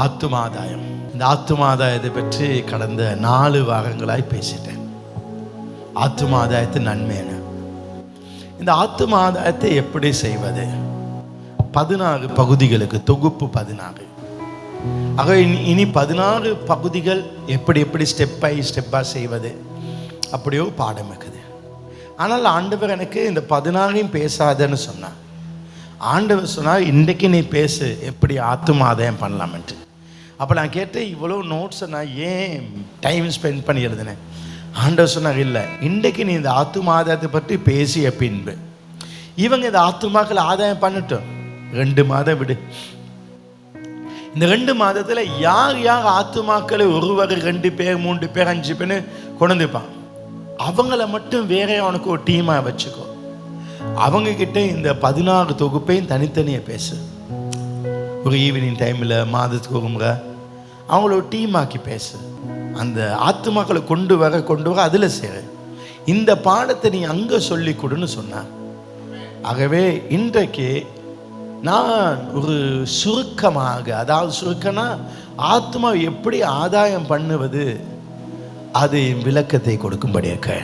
ஆத்துமாதாயம். இந்த ஆத்துமாதாயத்தை பற்றி கடந்த 4 வாரங்களாய் பேசிட்டேன். ஆத்துமாதாயத்தின் நன்மை என்ன? இந்த ஆத்துமாதாயத்தை எப்படி செய்வது? 16 பகுதிகளுக்கு தொகுப்பு 16. ஆக இனி 16 பகுதிகள் எப்படி எப்படி ஸ்டெப் பை ஸ்டெப்பாக செய்வது, அப்படியோ பாடம் இருக்குது. ஆனால் ஆண்டவர் எனக்கு இந்த 16ஐயும் பேசாதன்னு சொன்னார். ஆண்டவர் சொன்னார், இன்றைக்கு நீ பேசு எப்படி ஆத்துமாதாயம் பண்ணலாம்ட்டு. அப்போ நான் கேட்டேன், இவ்வளோ நோட்ஸை நான் ஏன் டைம் ஸ்பெண்ட் பண்ணி எழுதினேன்? ஆண்டவர் சொன்னார், இல்லை, இன்றைக்கு நீ இந்த ஆத்துமாதாயத்தை பற்றி பேசிய பின்பு இவங்க இந்த ஆத்துமாக்களை ஆதாயம் பண்ணட்டும், 2 மாதம் விடு. இந்த 2 மாதத்தில் யார் யார் ஆத்துமாக்களை ஒருவர் 2 பேர் 3 பேர் 5 பேர் கொண்டுப்பான், அவங்கள மட்டும் வேற அவனுக்கு ஒரு டீமாக வச்சுக்கோ. அவங்கக்கிட்ட இந்த 16 தொகுப்பையும் தனித்தனியாக பேசு. ஒரு ஈவினிங் டைமில் மாதத்துக்கு ஒரு முறை அவங்கள ஒரு டீமாக்கி பேசு. அந்த ஆத்துமாக்களை கொண்டு வர அதில் சேரு. இந்த பாடத்தை நீ அங்கே சொல்லி கொடுன்னு சொன்னான். ஆகவே இன்றைக்கு நான் ஒரு சுருக்கமாக, அதாவது சுருக்கம்னா ஆத்மா எப்படி ஆதாயம் பண்ணுவது, அது விளக்கத்தை கொடுக்கும்படியாக.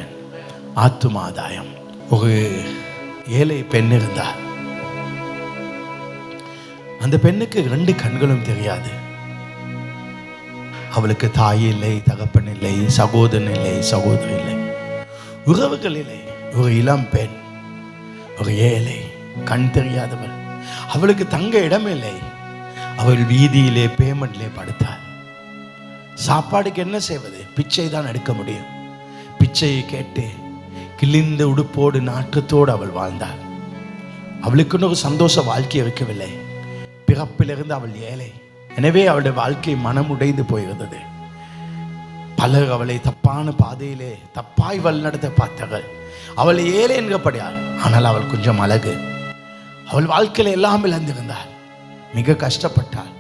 ஆத்தும ஆதாயம். ஒரு ஏழை பெண் இருந்தார். அந்த பெண்ணுக்கு 2 கண்களும் தெரியாது. அவளுக்கு தாய் இல்லை, தகப்பன் இல்லை, சகோதரன் இல்லை, சகோதரி இல்லை, உறவுகள் இல்லை. ஒரு இளம் பெண், ஒரு ஏழை, கண் தெரியாதவள். அவளுக்கு தங்க இடமில்லை. அவள் வீதியிலே பேமெண்ட்லே படுத்தாள். சாப்பாடுக்கு என்ன செய்வது? பிச்சை தான் எடுக்க முடியும். பிச்சையை கேட்டு கிழிந்த உடுப்போடு நாற்றத்தோடு அவள் வாழ்ந்தாள். அவளுக்குன்னு ஒரு சந்தோஷ வாழ்க்கை இருக்கவில்லை. பிறப்பிலிருந்து அவள் ஏழை. எனவே அவளுடைய வாழ்க்கை மனமுடைந்து போயிருந்தது. பலர் அவளை தப்பான பாதையிலே தப்பாய் வழிநடத்த பார்த்தார்கள். அவள் ஏழை என்கப்படியாள். ஆனால் அவள் கொஞ்சம் அழகு. அவள் வாழ்க்கையில் எல்லாம் இழந்திருந்தாள். மிக கஷ்டப்பட்டாள்.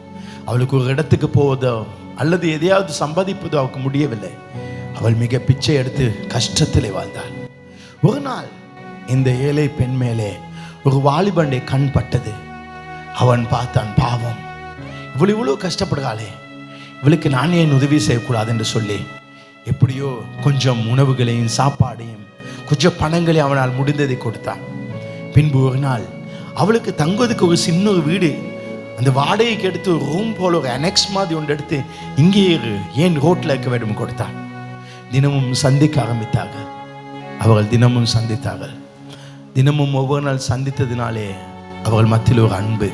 அவளுக்கு ஒரு இடத்துக்கு போவதோ அல்லது எதையாவது சம்பாதிப்பதோ அவளுக்கு முடியவில்லை. அவள் மிக பிச்சை எடுத்து கஷ்டத்திலே வாழ்ந்தாள். ஒரு நாள் இந்த ஏழை பெண் மேலே ஒரு வாலிபனுடைய கண் பட்டது. அவன் பார்த்தான், பாவம், இவ்வளோ கஷ்டப்படுகிறாளே, இவளுக்கு நான் ஏன் உதவி செய்யக்கூடாது என்று சொல்லி எப்படியோ கொஞ்சம் உணவுகளையும் சாப்பாடையும் கொஞ்சம் பணங்களையும் அவனால் முடிந்ததை கொடுத்தான். பின்பு ஒரு நாள் அவளுக்கு தங்குவதுக்கு ஒரு சின்ன ஒரு வீடு, அந்த வாடகைக்கு எடுத்து ஒரு ரூம் போல ஒரு அனெக்ஸ் மாதிரி ஒன்று எடுத்து இங்கே ஏன் ரோட்டில் இருக்க வேண்டும் கொடுத்தான். தினமும் சந்திக்க ஆரம்பித்தார்கள். அவர்கள் தினமும் சந்தித்தார்கள். தினமும் ஒவ்வொரு நாள் சந்தித்ததினாலே அவர்கள் மத்தியில் ஒரு அன்பு,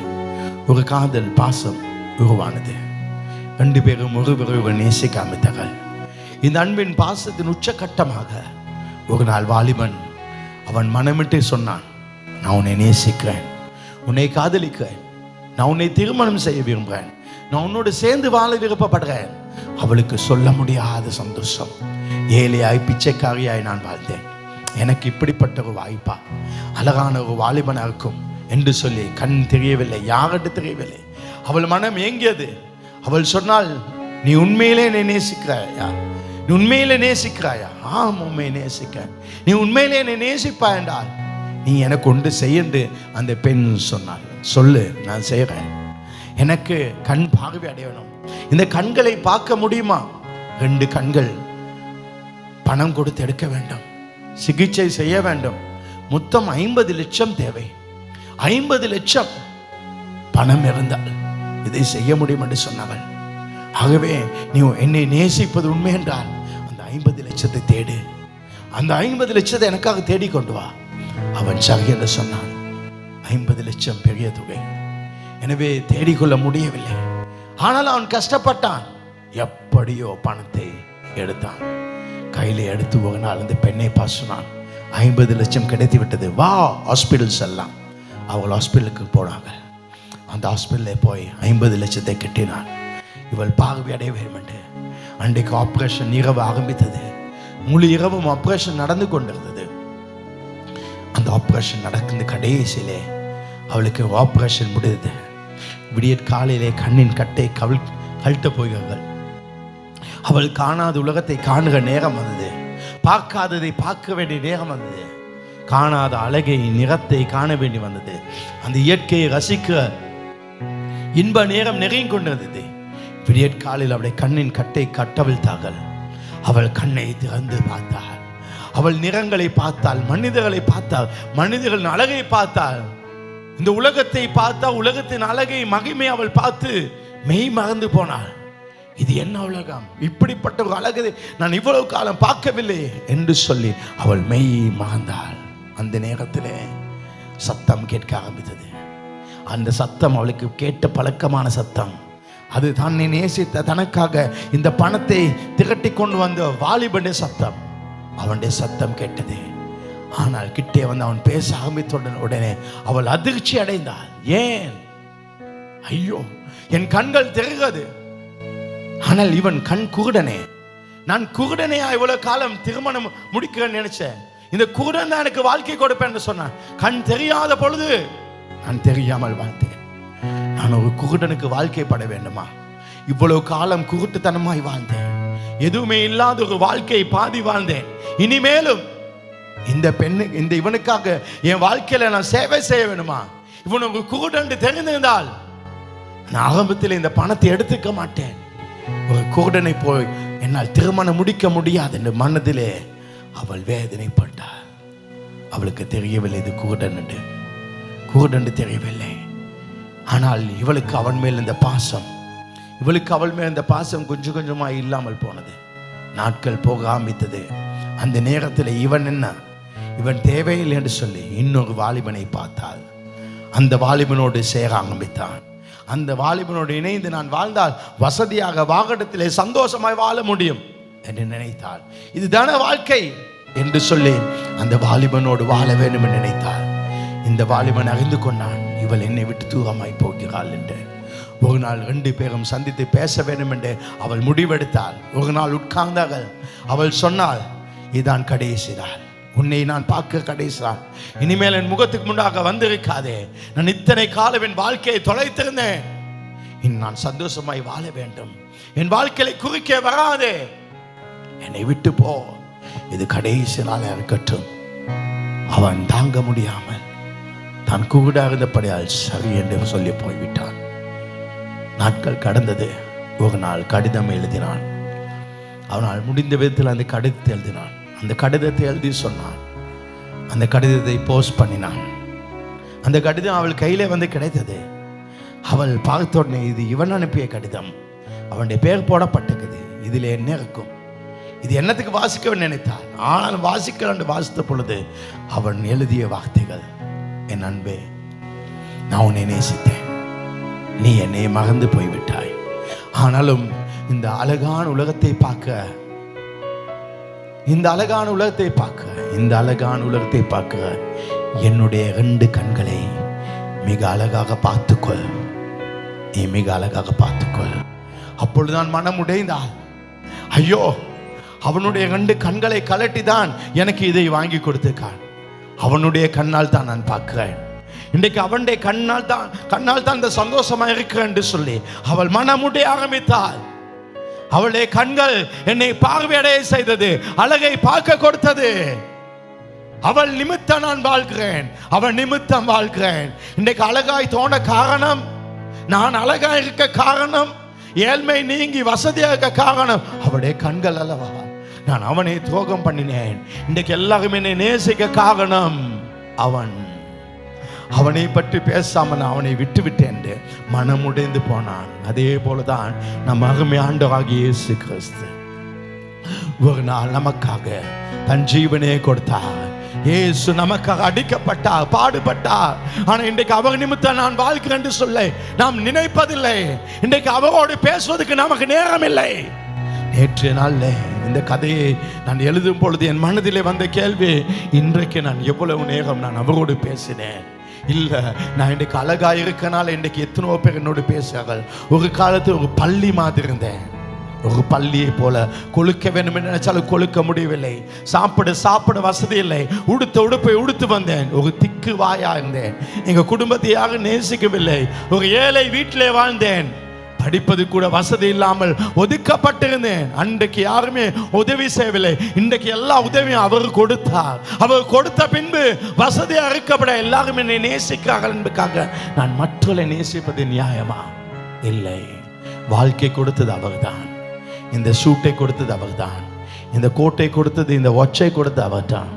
ஒரு காதல், பாசம் உருவானது. 2 பேரும் ஒருவரை நேசிக்க ஆரம்பித்தார்கள். இந்த அன்பின் பாசத்தின் உச்சகட்டமாக ஒரு நாள் வாலிபன் அவன் மனமிட்டு சொன்னான், நான் உன்னை நேசிக்கிறேன், உன்னை காதலிக்கிறேன், நான் உன்னை திருமணம் செய்ய விரும்புகிறேன், நான் உன்னோடு சேர்ந்து வாழ விருப்பப்படுறேன். அவளுக்கு சொல்ல முடியாத சந்தோஷம். ஏழையாய் பிச்சைக்காரியாய் நான் வாழ்ந்தேன், எனக்கு இப்படிப்பட்ட ஒரு வாய்ப்பா, அழகான ஒரு வாலிபனாக இருக்கும் என்று சொல்லி கண் தெரியவில்லை, யார்கிட்ட தெரியவில்லை. அவள் மனம் ஏங்கியது. அவள் சொன்னால், நீ உண்மையிலே என்னை நேசிக்கிறாயா? நீ உண்மையிலே நேசிக்கிறாயா? ஆம், உண்மையை நேசிக்க. நீ உண்மையிலே என்னை நேசிப்பா என்றால் நீ எனக்கு ஒன்று செய்யண்டு அந்த பெண் சொன்னாள். சொல்லு, நான் செய்கிறேன். எனக்கு கண் பார்வை அடையணும். இந்த கண்களை பார்க்க முடியுமா? 2 கண்கள். பணம் கொடுத்து எடுக்க வேண்டும், சிகிச்சை செய்ய வேண்டும். மொத்தம் 50 லட்சம் தேவை. 50 லட்சம் பணம் இருந்தால் இதை செய்ய முடியும் என்று சொன்னவள். ஆகவே நீ என்னை நேசிப்பது உண்மை என்றால் அந்த 50 லட்சத்தை தேடு, அந்த 50 லட்சத்தை எனக்காக தேடிக்கொண்டு வா. அவன் சரி என்று சொன்னான். 50 லட்சம் பெரிய தொகை. எனவே தேடிக்கொள்ள முடியவில்லை. ஆனால் அவன் கஷ்டப்பட்டான். எப்படியோ பணத்தை எடுத்தான். கையில எடுத்து போனால் அந்த பெண்ணை பாசினான். 50 லட்சம் கிடைத்து விட்டது. வா, ஹாஸ்பிட்டல்ஸ் எல்லாம். அவள் ஹாஸ்பிட்டலுக்கு போனாங்க. அந்த ஹாஸ்பிட்டலில் போய் 50 லட்சத்தை கட்டினான். இவள் பார்வை அடைய வேண்டும் என்று. அன்றைக்கு ஆப்ரேஷன் இரவு ஆரம்பித்தது. முழு இரவும் ஆப்ரேஷன் நடந்து கொண்டிருந்தது. அந்த ஆப்ரேஷன் நடக்குது. கடைசியிலே அவளுக்கு ஆப்ரேஷன் முடிந்தது. விடிய காலையிலே கண்ணின் கட்டை கழட்ட போகிறார்கள். அவள் காணாத உலகத்தை காணுகிற நேரம் வந்தது. பார்க்காததை பார்க்க வேண்டிய நேரம் வந்தது. காணாத அழகை, நிறத்தை காண வேண்டி வந்தது. அந்த இயற்கையை ரசிக்க இன்ப நேரம் நெருங்கி கொண்டிருந்தது. விடியற்காலில் அவளுடைய கண்ணின் கட்டை கட்டவிழ்த்தார்கள். அவள் கண்ணை திறந்து பார்த்தாள். அவள் நிறங்களை பார்த்தாள், மனிதர்களை பார்த்தாள், மனிதர்களின் அழகை பார்த்தாள். இந்த உலகத்தை பார்த்தா உலகத்தின் அழகை மகிமை அவள் பார்த்து மெய் மறந்து போனாள். இது என்ன உலகம், இப்படிப்பட்ட ஒரு அழகை நான் இவ்வளவு காலம் பார்க்கவில்லை என்று சொல்லி அவள் மெய் மறந்தாள். அந்த நேரத்திலே சத்தம் கேட்க ஆரம்பித்தது. அந்த சத்தம் அவளுக்கு கேட்ட பழக்கமான சத்தம். அது தன்னை நேசித்த தனக்காக இந்த பணத்தை திரட்டி கொண்டு வந்த வாலிபனுடைய சத்தம். அவனுடைய சத்தம் கேட்டது. ஆனால் கிட்டே வந்து அவன் பேச ஆரம்பித்த உடனே அவள் அதிர்ச்சி அடைந்தாள். ஏன்? ஐயோ, என் கண்கள் தெரிகிறது, ஆனால் இவன் கண் குருடனே. நான் குருடனையா இவ்வளவு காலம் திருமணம் முடிக்கிறேன்னு நினைச்சேன். இந்த குருடன் தான் எனக்கு வாழ்க்கை கொடுப்பேன் சொன்னான். கண் தெரியாத பொழுது நான் தெரியாமல் வாழ்ந்தேன். நான் ஒரு குருடனுக்கு வாழ்க்கைப்பட வேண்டுமா? இவ்வளவு காலம் குருட்டுத்தனமாய் வாழ்ந்தேன். எதுவுமே இல்லாத ஒரு வாழ்க்கையை பாதி வாழ்ந்தேன். இனிமேலும் இந்த இவனுக்காக என் வாழ்க்கையில நான் சேவை செய்ய வேண்டுமா? இவனுக்கு குருடன் தெரிந்திருந்தால் நான் ஆரம்பத்தில் இந்த பணத்தை எடுத்துக்க மாட்டேன். ஒரு குருடனை போய் என்னால் திருமணம் முடிக்க முடியாது என்று மனதிலே அவள் வேதனைப்பட்டாள். அவளுக்கு தெரியவில்லை இது குருடன் தெரியவில்லை. ஆனால் இவளுக்கு அவன் மேல் இந்த பாசம், இவளுக்கு அவள் மேல் இந்த பாசம் கொஞ்சம் கொஞ்சமாக இல்லாமல் போனது. நாட்கள் போக ஆரம்பித்தது. அந்த நேரத்தில் இவன் தேவையில்லை என்று சொல்லி இன்னொரு வாலிபனை பார்த்தாள். அந்த வாலிபனோடு சேர ஆரம்பித்தான். அந்த வாலிபனோடு இணைந்து நான் வாழ்ந்தால் வசதியாக வாகனத்திலே சந்தோஷமாய் வாழ முடியும் என்று நினைத்தாள். இதுதான வாழ்க்கை என்று சொல்லி அந்த வாலிபனோடு வாழ வேண்டும் என்று நினைத்தாள். இந்த வாலிபன் அறிந்து கொண்டான், இவள் என்னை விட்டு தூரமாய் போகிறாள் என்று. ஒரு நாள் 2 பேரும் சந்தித்து பேச வேண்டும் என்று அவள் முடிவெடுத்தாள். ஒரு நாள் உட்கார்ந்தார்கள். அவள் சொன்னாள், இதான் கடைசி நாள், உன்னை நான் பார்க்க கடைசி நாள். இனிமேல் என் முகத்துக்கு முன்னாக வந்திருக்காதே. நான் இத்தனை காலம் என் வாழ்க்கையை தொலைத்திருந்தேன். இனி நான் சந்தோஷமாய் வாழ வேண்டும். என் வாழ்க்கையை குறுக்கே வராதே, என்னை விட்டு போ, இது கடைசி நாளாக இருக்கட்டும். அவன் தாங்க முடியாமல் தான் குருடா இருந்தபடியால் சரி என்று சொல்லி போய்விட்டான். நாட்கள் கடந்தது. ஒரு நாள் கடிதம் எழுதினான். அவனால் முடிந்த விதத்தில் அந்த கடிதத்தை எழுதினான். அந்த கடிதத்தை எழுதி சொன்னான். அந்த கடிதத்தை போஸ்ட் பண்ணினான். அந்த கடிதம் அவள் கையிலே வந்து கிடைத்தது. அவள் பார்த்த உடனே இது இவன் அனுப்பிய கடிதம், அவனுடைய பேர் போடப்பட்டிருக்குது, இதில் என்ன இருக்கும், இது என்னத்துக்கு வாசிக்க நினைத்தாள். ஆனால் வாசித்த பொழுது அவன் எழுதிய வார்த்தைகள், என் அன்பே, நான் உன்னை நேசித்தேன், நீ என்னை மறந்து போய்விட்டாய். ஆனாலும் இந்த அழகான உலகத்தை பார்க்க என்னுடைய 2 கண்களை மிக அழகாக பார்த்துக்கொள், நீ மிக அழகாக பார்த்துக்கொள். அப்பொழுதுதான் மனம் உடைந்தாள். ஐயோ, அவனுடைய 2 கண்களை கலட்டி தான் எனக்கு இதை வாங்கி கொடுத்திருக்கான். அவனுடைய கண்ணால் தான் நான் பார்க்கிறேன். இன்றைக்கு அவனுடைய கண்ணால் தான் இந்த சந்தோஷமா இருக்கிறேன் என்று சொல்லி அவள் மனமுடைய ஆரம்பித்தாள். அவளுடைய கண்கள் என்னை பார்வையடைய செய்தது, அழகை பார்க்க கொடுத்தது. அவள் நிமித்தம் நான் வாழ்கிறேன், அவள் நிமித்தம் வாழ்கிறேன். இன்றைக்கு அழகாய் தோண காரணம், நான் அழகாய் இருக்க காரணம், ஏழ்மை நீங்கி வசதியாக இருக்க காரணம் அவளுடைய கண்கள் அல்லவா. நான் அவனை துரோகம் பண்ணினேன், இன்றைக்கு எல்லாரும் என்னை நேசிக்க காரணம் அவனை பற்றி பேசாமல் நான் அவனை விட்டு விட்டேன் என்று மனமுடைந்து போனான். அதே போலதான் நம் அருமை ஆண்டவராகிய இயேசு கிறிஸ்து ஒரு நாள் நமக்காக தன் ஜீவனே கொடுத்தார். இயேசு நமக்காக அடிக்கப்பட்டார், பாடுபட்டார். ஆனால் இன்றைக்கு அவர் நிமித்தம் நான் வாழ்கிறேன் என்று சொல்ல நாம் நினைப்பதில்லை. இன்றைக்கு அவரோடு பேசுவதற்கு நமக்கு நேரம் இல்லை. நேற்றைய நாள்ல இந்த கதையை நான் எழுதும் பொழுது என் மனதிலே வந்த கேள்வி, இன்றைக்கு நான் எவ்வளவு நேரம் நான் அவரோடு பேசினேன். இல்லை, நான் இன்றைக்கு அழகா இருக்கனால இன்றைக்கு எத்தனையோ பேர் என்னோடு பேசுகிறார்கள். ஒரு காலத்தில் ஒரு பள்ளி மாதிரி இருந்தேன். ஒரு பள்ளியை போல கொழுக்க வேண்டும் என்று நினைச்சாலும் கொழுக்க முடியவில்லை. சாப்பிட வசதி இல்லை. உடுப்பை உடுத்து வந்தேன். ஒரு திக்கு வாயா இருந்தேன். எங்க குடும்பத்தை யாரும் நேசிக்கவில்லை. ஒரு ஏழை வீட்டிலே வாழ்ந்தேன். படிப்பது கூட வசதி இல்லாமல் ஒதுக்கப்பட்டிருந்தேன். அன்றைக்கு யாருமே உதவி செய்யவில்லை. இன்றைக்கு எல்லா உதவியும் அவர் கொடுத்தார். அவர் கொடுத்த பின்பு வசதியா இருக்கப்பட எல்லாரும் என்னை நேசிக்கிறார்கள் என்பதற்காக நான் மற்றவர்களை நேசிப்பது நியாயமா? இல்லை. வாழ்க்கை கொடுத்தது அவர்தான். இந்த சூட்டை கொடுத்தது அவர்தான். இந்த கோட்டை கொடுத்தது, இந்த ஒச்சை கொடுத்தது அவர்தான்.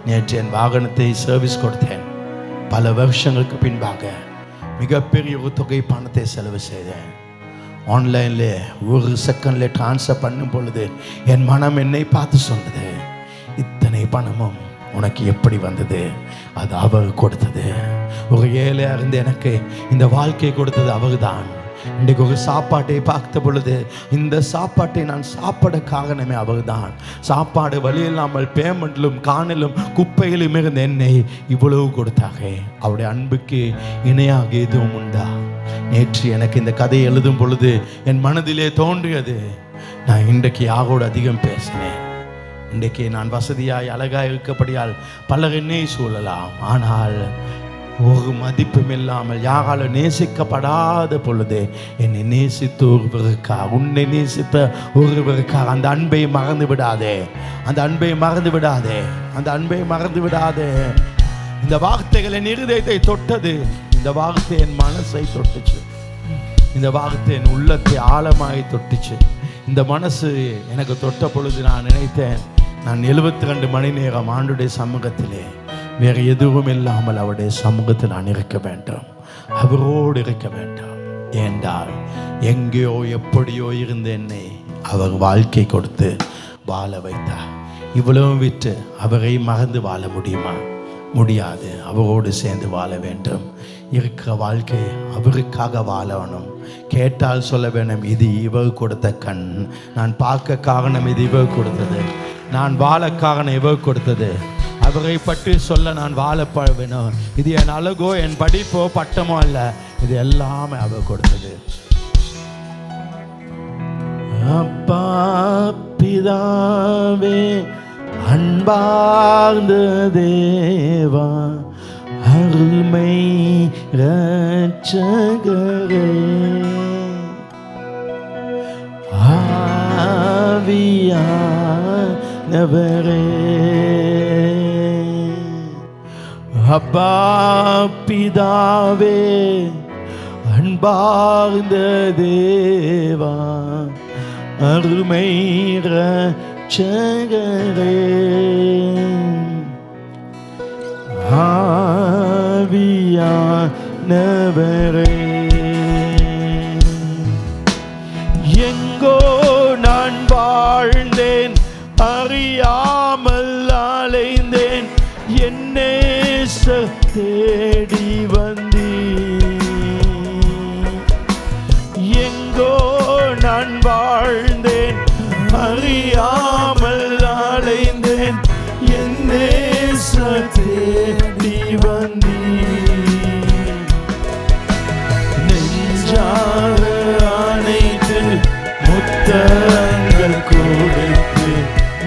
நேற்று என் வாகனத்தை சர்வீஸ் கொடுத்தேன். பல வருஷங்களுக்கு பின்பாக மிகப்பெரிய ஒரு தொகை பணத்தை செலவு செய்தேன். ஆன்லைனில் ஒரு செகண்டில் ட்ரான்ஸ்ஃபர் பண்ணும் பொழுது என் மனம் என்னை பார்த்து சொன்னது, இத்தனை பணமும் உனக்கு எப்படி வந்தது? அது அவர் கொடுத்தது. ஒரு ஏழையாக இருந்து எனக்கு இந்த வாழ்க்கையை கொடுத்தது அவர் தான். இன்றைக்கு ஒரு சாப்பாட்டை பார்த்த பொழுது இந்த சாப்பாட்டை நான் சாப்பிட காரணமே அவர் தான். சாப்பாடு வழி இல்லாமல் பேமெண்ட்லும் காணலும் குப்பையிலும் இருந்த என்னை இவ்வளவு கொடுத்தாங்க. அவருடைய அன்புக்கு இணையாக எதுவும் உண்டா? நேற்று எனக்கு இந்த கதையை எழுதும் பொழுது என் மனதிலே தோன்றியது, நான் இன்றைக்கு யாரோடு அதிகம் பேசினேன். இன்றைக்கு நான் வசதியாய் அழகாய் இருக்கப்படியால் பலர் என்னை சூழலாம். ஆனால் ஒரு மதிப்பும் இல்லாமல் யாரால நேசிக்கப்படாத பொழுது என்னை நேசித்த ஒருவருக்காக, உன்னை நேசித்த ஒருவருக்காக அந்த அன்பை மறந்து விடாதே, அந்த அன்பை மறந்து விடாதே, அந்த அன்பை மறந்து விடாதே. இந்த வார்த்தைகள் என் இருதயத்தை தொட்டது. இந்த வார்த்தை என் மனசை தொட்டுச்சு. இந்த வார்த்தை என் உள்ளத்தை ஆழமாய் தொட்டுச்சு. இந்த மனசு எனக்கு தொட்ட பொழுது நான் நினைத்தேன், நான் 72 மணி நேரம் ஆண்டுடைய சமூகத்திலே வேறு எதுவும் இல்லாமல் அவருடைய சமூகத்தில் நான் இருக்க வேண்டும், அவரோடு இருக்க வேண்டும். ஏண்டால் எங்கேயோ எப்படியோ இருந்த என்னை அவர் வாழ்க்கை கொடுத்து வாழ வைத்தார். இவ்வளவு விட்டு அவரை மறந்து வாழ முடியுமா? முடியாது. அவரோடு சேர்ந்து வாழ வேண்டும். இருக்கிற வாழ்க்கை அவருக்காக வாழணும். கேட்டால் சொல்ல வேணும், இது இவர் கொடுத்த கண். நான் பார்க்க காரணம் இது இவர் கொடுத்தது. நான் வாழ காரணம் இவர் கொடுத்தது. அவரை பற்றி சொல்ல நான் வாழப்பட வேணும். இது என் அழகோ என் படிப்போ பட்டமோ அல்ல, இது எல்லாமே அவர் கொடுத்தது. அப்பா பிதாவே, அன்பார்ந்த தேவா, அருமை இரட்சகரே, ஆவியானவரே, அப்பா பிதாவே, அன்பார்ந்த தேவா, அருமை இரட்சகரே, ஆவியானவரே, எங்கோ நான் வாழ்ந்தேன், அறியாமல் அலைந்தேன், என்னே தேடி வந்தீர். எங்கோ நான் வாழ்ந்தேன், அறியாமல் அலைந்தேன், என்னே தேடி வந்தீர். நெஞ்சார அனைத்து முத்தங்கள் கொடுத்து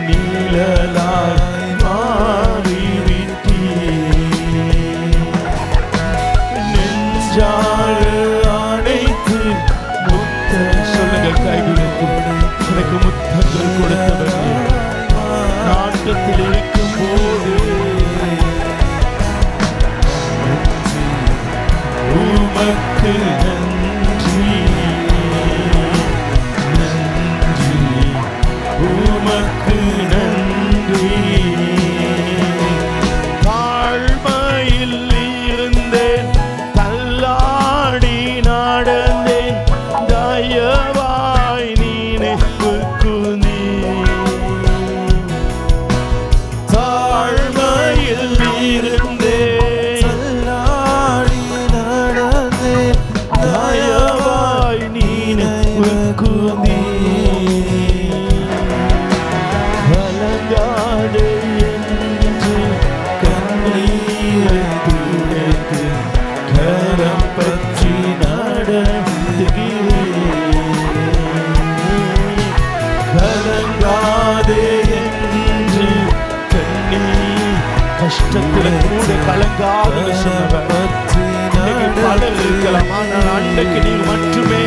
நீழலாய் எனக்கு முத்தங்கள் கொடுத்தவரே, நாட்டத்தில் இருக்கும் போது உமக்கு நன்றி, நன்றி, உமக்கு நன்றி. தாழ்மையில் இருந்தேன், தள்ளாடி நடந்தேன், தயவாய் நீனக்கு நீ. தாழ்மையில் இருந்தேன், தள்ளாடி நடந்தேன், தயவாய் நீனக்கு நீ. கலங்காதே என்று கண்ணீரை துடைத்து கரம் பற்றி கலங்காதே என்று கண்ணீர் கஷ்டத்தில் கூட கலங்காது சொன்னவர். பலர் இருக்கலாம், ஆனால் அன்றைக்கு நீர் மட்டுமே.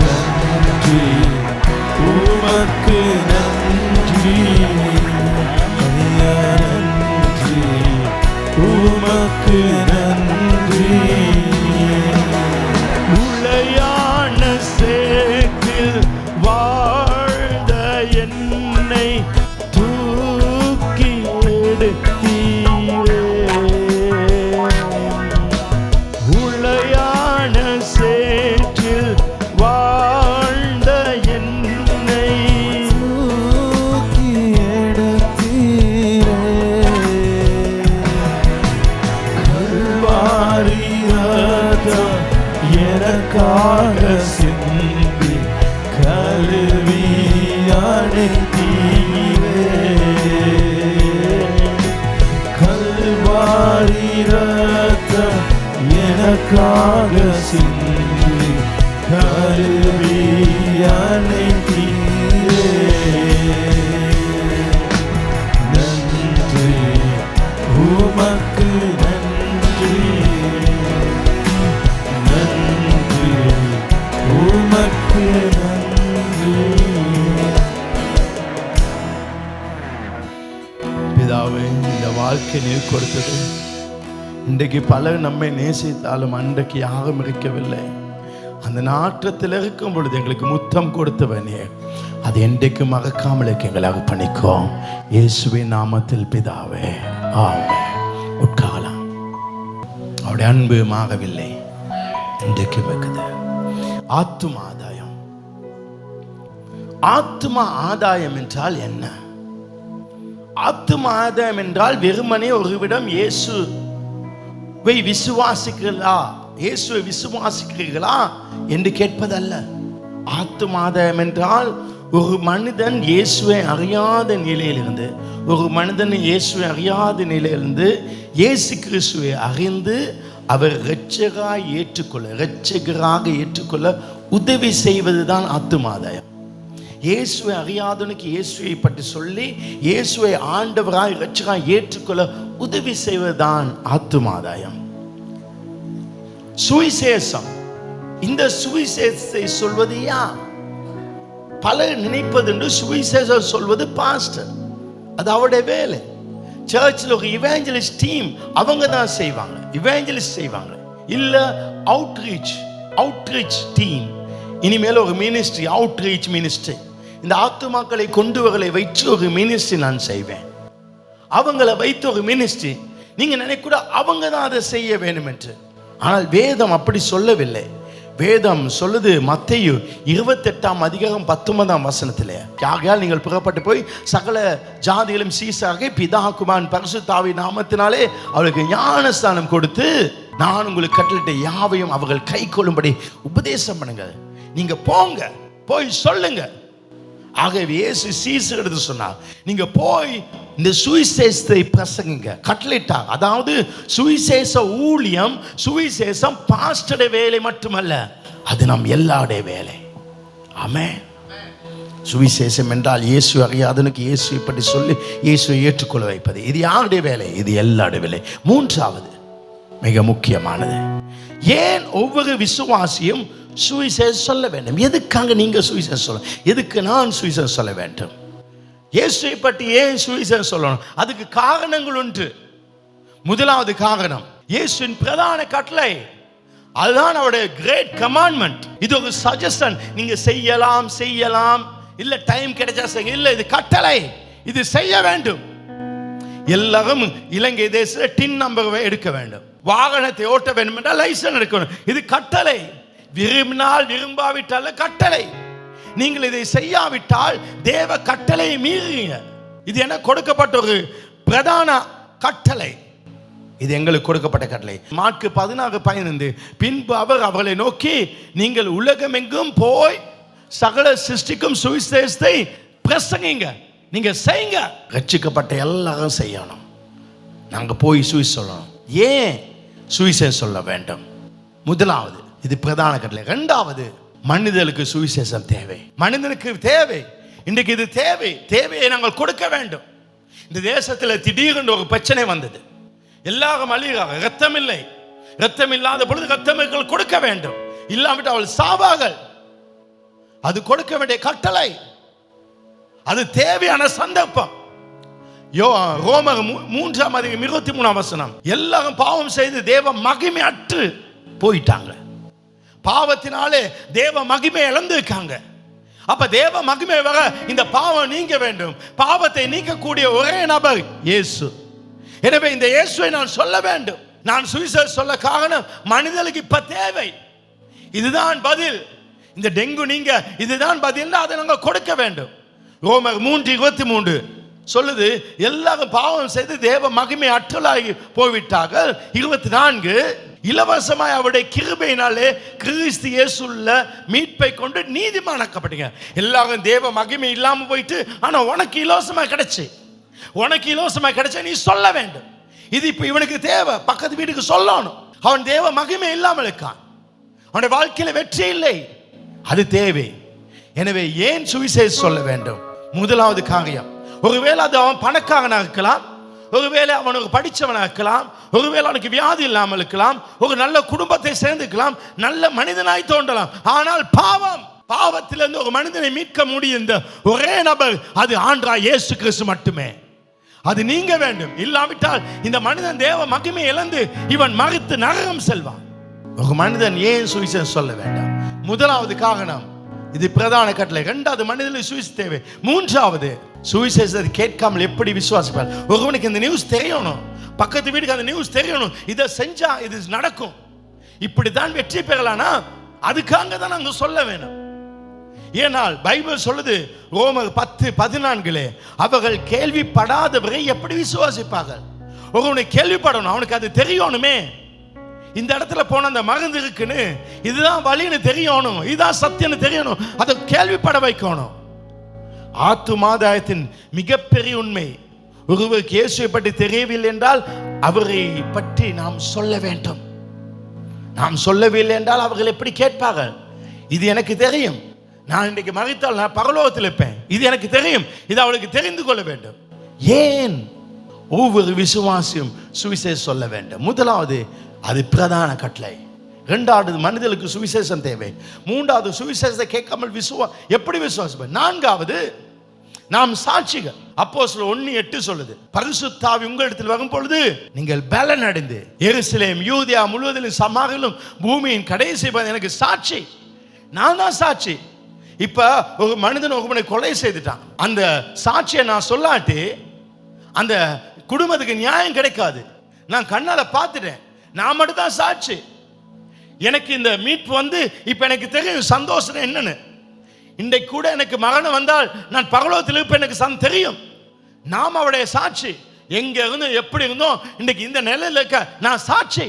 நன்றி, உமக்கு நன்றி, நன்றி, உமக்கு நன்றி. உளையான சிந்தி கழுவி அணைத்தீரே. கல்வாரி ரத்தம் எனக்காக சிந்தி கழுவி அணைத்தீரே. நன்றி உமக்கு நன்றி, நன்றி உமக்கு நன்றி. பிதாவே, இந்த வாழ்க்கை நீர் கொடுத்தது. இன்றைக்கு பலர் நம்மை நேசித்தாலும் அன்றைக்கு யாரும் இருக்கவில்லை. அந்த நாற்றத்தில் இருக்கும் பொழுது எங்களுக்கு முத்தம் கொடுத்தவனே, அது என்றைக்கு மறக்காமல் இருக்க எங்களை அர்ப்பணிக்கும். இயேசுவின் நாமத்தில் பிதாவே, ஆமென். உட்காரலாம். அவருடைய அன்பு மாறவில்லை, இன்றைக்கு இருக்குது. ஆத்தும ஆதாயம். ஆத்தும ஆதாயம் என்றால் என்ன? ஆத்தும ஆதாயம் என்றால் வெறுமனே ஒருவிடம் இயேசுவை விசுவாசிக்கிறீர்களா, இயேசுவை விசுவாசிக்கிறீர்களா என்று கேட்பதல்ல. ஆத்தும ஆதாயம் என்றால் ஒரு மனிதன் இயேசுவை அறியாத நிலையிலிருந்து, ஒரு மனிதன் இயேசுவை அறியாத நிலையிலிருந்து இயேசு கிறிஸ்துவை அறிந்து அவர் இரட்சகராக ஏற்றுக்கொள்ள உதவி செய்வதுதான் ஆத்தும ஆதாயம். இயேசுவை அறியாதவனுக்கு இயேசுவை பற்றி சொல்லி இயேசுவை ஆண்டவராய் இரட்சகராய் ஏற்றுக்கொள்ள உதவி செய்வதுதான் ஆத்தும ஆதாயம். சுவிசேஷம். இந்த சுவிசேஷத்தை சொல்வது யார்? பலர் நினைப்பது சுவிசேஷம் சொல்வது பாஸ்டர், அது அவருடைய வேலை. சர்ச்சில் ஒரு இவாஞ்சலிஸ்ட் டீம் அவங்க தான் செய்வாங்க, இவாஞ்சலிஸ்ட் செய்வாங்க. இல்ல அவுட்ரீச் டீம். இனிமேல் ஒரு மினிஸ்ட்ரி, அவுட்ரீச் மினிஸ்ட்ரி. இந்த ஆத்துமாக்களை கொண்டு வரலை வைத்து ஒரு மினிஸ்ட்ரி நான் செய்வேன். அவங்கள வைத்து ஒரு மினிஸ்ட்ரி. நீங்க நினைக்கூட அவங்க தான் அதை செய்ய வேண்டும் என்று. ஆனால் வேதம் அப்படி சொல்லவில்லை. வேதம் சொல்லுது மத்தேயு 28ஆம் அதிகாரம் 19ஆம் வசனத்திலே, ஆகையால் நீங்கள் புறப்பட்டு போய் சகல ஜாதிகளும் சீசாக பிதா குமாரன் பரிசுத்த ஆவியின் நாமத்தினாலே அவளுக்கு ஞானஸ்தானம் கொடுத்து நான் உங்களுக்கு கட்டளையிட்ட யாவையும் அவர்கள் கை கொள்ளும்படி உபதேசம் பண்ணுங்க. நீங்க போங்க, போய் சொல்லுங்க. ஆகவே இயேசு சீசர் எடுத்து சொன்னார், நீங்க போய் இந்த சுவிசேஷத்தை பிரசங்க கட்டளையிட்டார். அதாவது சுவிசேஷ ஊழியம், சுவிசேஷம் பாஸ்டருடைய வேலை மட்டுமல்ல, அது நம் எல்லாருடைய வேலை. ஆமென். சுவிசேஷம் என்றால் இயேசு அறியாதவனுக்கு இயேசுவை பற்றி சொல்லி இயேசுவை ஏற்றுக்கொள்ள வைப்பது. இது யாருடைய வேலை? இது எல்லாருடைய வேலை. மூன்றாவது மிக முக்கியமானது, ஏன் ஒவ்வொரு விசுவாசியும் சுவிசேஷம் சொல்ல வேண்டும்? எதுக்காக நீங்க சுவிசேஷம் சொல்ல, எதுக்கு நான் சுவிசேஷம் சொல்ல வேண்டும்? இயேசுவை பற்றி ஏன் சுவிசேஷம் சொல்லணும்? அதுக்கு காரணங்கள் உண்டு. முதலாவது காரணம் இயேசுவின் பிரதான கட்டளை. அதுதான் அவருடைய கிரேட் கமாண்ட்மெண்ட். இது ஒரு சஜஷன். நீங்க செய்யலாம், இல்ல டைம் கிடைச்சா செய்யுங்க, இல்ல இது கட்டளை, இது செய்ய வேண்டும். எல்லாரும் இலங்கை தேசத்தில் டின் நம்பர் எடுக்க வேண்டும், வாகனத்தை ஓட்ட வேண்டும் என்றால் லைசன்ஸ் எடுக்கணும். இது கட்டளை. விரும்பினால் விரும்பாவிட்டால் கட்டளை. நீங்கள் இதை செய்யாவிட்டால் தேவ கட்டளை மீறுங்க. இது என கொடுக்கப்பட்ட ஒரு பிரதான கட்டளை. இது எங்களுக்கு கொடுக்கப்பட்ட கட்டளை. மாற்கு 16:15, பின்பு அவர் அவர்களை நோக்கி, நீங்கள் உலகமெங்கும் போய் சகல சிருஷ்டிக்கும் சுவிசேஷத்தை பிரசங்கிங்க. நீங்க செய்யுங்க. ரட்சிக்கப்பட்ட எல்லாரும் செய்யணும். நாங்க போய் சுவிசேஷம் சொல்லணும். ஏன் சுவிசேஷம் சொல்ல வேண்டும்? முதலாவது இது பிரதான கட்டளை. இரண்டாவது, மனிதனுக்கு சுவிசேஷம் தேவை. மனிதனுக்கு தேவை. இன்றைக்கு இது தேவையை நாங்கள் கொடுக்க வேண்டும். இந்த தேசத்தில் திடீரென்று ஒரு பிரச்சனை வந்தது. எல்லாரும் அழிகிறாங்க. ரத்தம் இல்லை. ரத்தம் இல்லாத பொழுது ரத்தம் கொடுக்க வேண்டும். இல்லாவிட்டு அவள் சாவார்கள். அது கொடுக்க வேண்டிய கட்டளை. அது தேவையான சந்தர்ப்பம். ரோமர் 3:23 எல்லாரும் பாவம் செய்து தேவ மகிமை அற்று போயிட்டாங்க. பாவத்தினாலே தேவ மகிமை இழந்திருக்காங்க. அப்ப தேவ மகிமை வர இந்த பாவம் நீங்க வேண்டும். பாவத்தை நீக்கக்கூடிய ஒரே நபர் இயேசு. எனவே இந்த இயேசுவை நான் சொல்ல வேண்டும். நான் சுவிசேஷம் சொல்ல காரணம் மனிதனுக்கு இப்ப தேவை. இதுதான் பதில். இந்த டெங்கு நீங்க இதுதான் பதில், அதை நாங்கள் கொடுக்க வேண்டும். ரோமர் 3:23 சொல்லுது, எல்லாரும் பாவம் செய்து தேவ மகிமை அற்றலாகி போய்விட்டார்கள். 24, இலவசமாய் அவருடைய கிருபையினாலே கிறிஸ்து இயேசுவுள்ள மீட்பை கொண்டு நீதிமானாக்கப்பட்டீங்க. எல்லாரும் தேவ மகிமை இல்லாம போயிட்டு, ஆனா உனக்கு இலவசமா கிடைச்சு, உனக்கு இலவசமா கிடைச்ச நீ சொல்ல வேண்டும். இது இப்ப இவனுக்கு தேவை, பக்கத்து வீட்டுக்கு சொல்லணும். அவன் தேவ மகிமை இல்லாமல் இருக்கான், அவனுடைய வாழ்க்கையில வெற்றி இல்லை, அது தேவை. எனவே ஏன் சுவிசேஷம் சொல்ல வேண்டும்? முதலாவது காரியம், ஒருவேளை அது அவன் பணக்காரனாக இருக்கலாம், ஒருவேளை அவனுக்கு படித்தவனாக இருக்கலாம், ஒருவேளை அவனுக்கு வியாதி இல்லாமல் இருக்கலாம், ஒரு நல்ல குடும்பத்தை சேர்ந்துக்கலாம், நல்ல மனிதனாய் தோன்றலாம். ஆனால் பாவத்திலிருந்து ஒரு மனிதனை மீட்க முடியும் இந்த ஒரே நபர், அது ஆண்டவராகிய இயேசு கிறிஸ்து மட்டுமே. அது நீங்க வேண்டும். இல்லாவிட்டால் இந்த மனிதன் தேவ மகிமை இழந்து இவன் மரித்து நரகம் செல்வான். ஒரு மனிதன் ஏன் சுவிசேஷம் சொல்ல வேண்டாம்? முதலாவது காரணம், இது பிரதான கட்டளை. இரண்டாவது, மனிதனுக்கு சுவிசேஷம் தேவை. மூன்றாவது, சுவிசேஷத்தை கேட்காமல் எப்படி விசுவாசிப்பார்? ஒருவனுக்கு இந்த நியூஸ் தெரியணும், பக்கத்து வீட்டுக்கு அந்த நியூஸ் தெரியணும், இதை செஞ்சா இது நடக்கும், இப்படித்தான் வெற்றி பெறலானா அதுக்காக தான் நாங்கள் சொல்ல வேணும். ஏனால் பைபிள் சொல்லுது, ரோமர் 10:14, அவர்கள் கேள்விப்படாதவரை எப்படி விசுவாசிப்பார்கள்? ஒருவனை கேள்விப்படணும், அவனுக்கு அது தெரியணுமே. இந்த இடத்துல போன அந்த மருந்து இருக்குன்னு, இதுதான் வழின்னு தெரியணும், இதுதான் சத்தியம்னு தெரியணும், அதை கேள்விப்பட வைக்கணும். ஆத்துமாதாயத்தின் மிகப்பெரிய உண்மை, ஒருவருக்கு இயேசுவை பற்றி தெரியவில்லை என்றால் அவரை பற்றி நாம் சொல்ல வேண்டும். நாம் சொல்லவில்லை என்றால் அவர்கள் எப்படி கேட்பார்கள்? இது எனக்கு தெரியும், நான் இன்றைக்கு மரித்தால் நான் பரலோகத்தில் இருப்பேன், இது எனக்கு தெரியும், இது அவளுக்கு தெரிந்து கொள்ள வேண்டும். ஏன் ஒவ்வொரு விசுவாசியும் சுவிசேஷம் சொல்ல வேண்டும்? முதலாவது, அது பிரதான கட்டளை. இரண்டாவது, மனிதனுக்கு சுவிசேஷம் தேவை. மூன்றாவது, சுவிசேஷத்தை கேட்காமல் எப்படி விசுவாசிப்பேன்? நான்காவது, நாம் சாட்சிகள். அப்போஸ்தலர் 1:8 சொல்லுது, பரிசுத்த ஆவி உங்களிடத்தில் வரும் பொழுது நீங்கள் பலன் அடைந்து எருசலேம், யூதேயா முழுவதிலும், சமாரிலும், பூமியின் கடைசி எனக்கு சாட்சி. நான் தான் சாட்சி. இப்ப ஒரு மனிதன் ஒருவனை கொலை செய்துட்டான், அந்த சாட்சியை நான் சொல்லாட்டி அந்த குடும்பத்துக்கு நியாயம் கிடைக்காது. நான் கண்ணால பார்த்துட்டேன், நான் மட்டும் தான் சாட்சி. எனக்கு இந்த மீட்பு இப்ப எனக்கு தெரியும் சந்தோஷம் என்னன்னு. இன்றைக்கு கூட எனக்கு மரணம் வந்தால் நான் பரலோகத்தில் இருப்ப எனக்கு தெரியும். நாம் அவருடைய சாட்சி. எங்க இருந்து எப்படி இருந்தோம், இன்னைக்கு இந்த நிலையில் இருக்க நான் சாட்சி.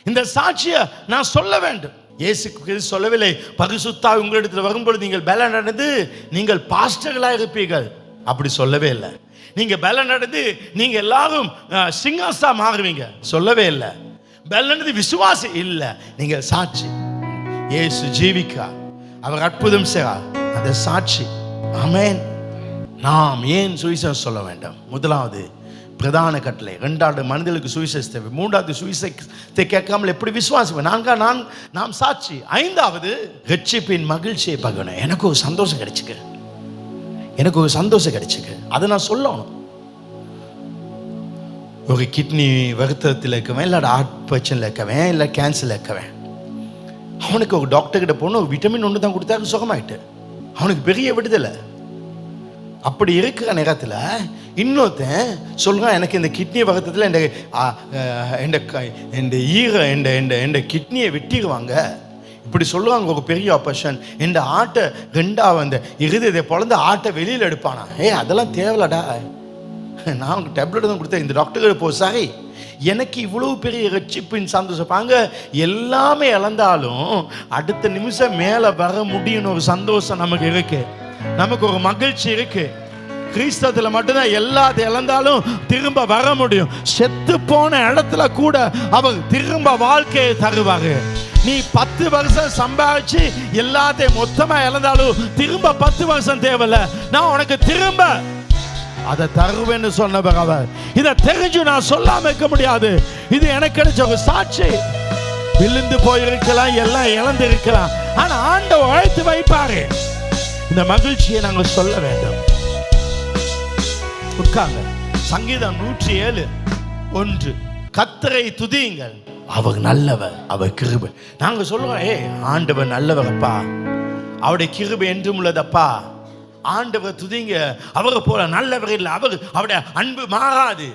இந்த சாட்சியை நான் சொல்ல வேண்டும். இயேசு கிறிஸ்து சொல்லவில்லை, பரிசுத்த ஆவி உங்களிடத்தில் வரும்பொழுது நீங்கள் பலன் அடைந்து நீங்கள் பாஸ்டர்களாக இருப்பீர்கள், அப்படி சொல்லவே இல்லை. நீங்க பலன் அடைந்து நீங்க எல்லாரும் சிங்காசா மாறுவீங்க, சொல்லவே இல்லை. பலன் விசுவாசி இல்லை, நீங்க சாட்சி. இயேசு ஜீவிக்கா, அவர் அற்புதம் செய்யா, அந்த சாட்சி. ஆமென். நாம் ஏன் சுவிசேஷம் சொல்ல வேண்டும்? முதலாவது பிரதான கட்டளை. இரண்டாவது, மனிதனுக்கு சுவிசேஷம் தேவை. மூன்றாவது, சுவிசேஷத்தை கேட்காமல் எப்படி விசுவாசிப்பேன்? நாம் சாட்சி. ஐந்தாவது, ரட்சிப்பின் மகிழ்ச்சியை பகணும். எனக்கு ஒரு சந்தோஷம் கிடைச்சுக்க, எனக்கு ஒரு சந்தோஷம் கிடைச்சுக்க, அதை நான் சொல்லணும். ஒரு கிட்னி வருத்தத்தில் இருக்கவன், இல்லை ஹார்ட் பிரச்சனையில் இருக்கவன், இல்லை கேன்சரில் இருக்கவன், அவனுக்கு ஒரு டாக்டர்கிட்ட போகணும், ஒரு விட்டமின் ஒன்று தான் கொடுத்தாரு, சுகமாயிட்டு, அவனுக்கு பெரிய விடுதலை. அப்படி இருக்கிற நேரத்தில் இன்னொருத்தன் சொல்கிறான், எனக்கு இந்த கிட்னி வருத்தத்தில் இந்த கிட்னியை வெட்டிடுவாங்க, இப்படி சொல்லுவாங்க. ஒரு பெரிய ஆப்ரேஷன், இந்த ஆட்டை ரெண்டாவது அந்த இருதயத்தை பிறந்த ஆட்டை வெளியில் எடுப்பானா? அதெல்லாம் தேவையில்லடா, நான் உனக்கு டேப்லெட் தான் கொடுத்தேன், இந்த டாக்டர் போ. சரி, எனக்கு இவ்வளவு பெரிய ரட்சிப்பின் சந்தோஷப்பாங்க, எல்லாமே இழந்தாலும் அடுத்த நிமிஷம் மேலே வர முடியும்னு ஒரு சந்தோஷம் நமக்கு இருக்கு, நமக்கு ஒரு மகிழ்ச்சி இருக்கு. கிறிஸ்தவத்துல மட்டும்தான் எல்லாத்தையும் இழந்தாலும் திரும்ப வர முடியும். செத்து போன இடத்துல கூட அவர் திரும்ப வாழ்க்கையை தருவாரு. நீ 10 வருஷம் சம்பாதிச்சு எல்லாத்தையும் மொத்தமா இழந்தாலும் திரும்ப 10 வருஷம் தேவையில்ல, நான் உனக்கு திரும்ப அதை தருவேன்னு சொன்னவர் அவர். இதை தெரிஞ்சு நான் சொல்லாம இருக்க முடியாது. இது எனக்கு கிடைச்ச ஒரு சாட்சி. விழுந்து போயிருக்கலாம், எல்லாம் இழந்து இருக்கலாம், ஆனா ஆண்டவர் அழைத்து வைப்பாரு. இந்த மகிழ்ச்சியை நாங்கள் சொல்ல வேண்டும். உட்கார்ந்து சங்கீதம் 107:1, கர்த்தரை துதியுங்கள், அவர் நல்லவர், அவர் கிருபை. நாங்க சொல்றோம், ஆண்டவர் நல்லவர் அப்பா, அவருடைய கிருபை என்றும் உள்ளதப்பா, ஆண்டவர் துதிங்க, அவரை போல நல்லவர் இல்லை, அவருடைய அன்பு மாறாது.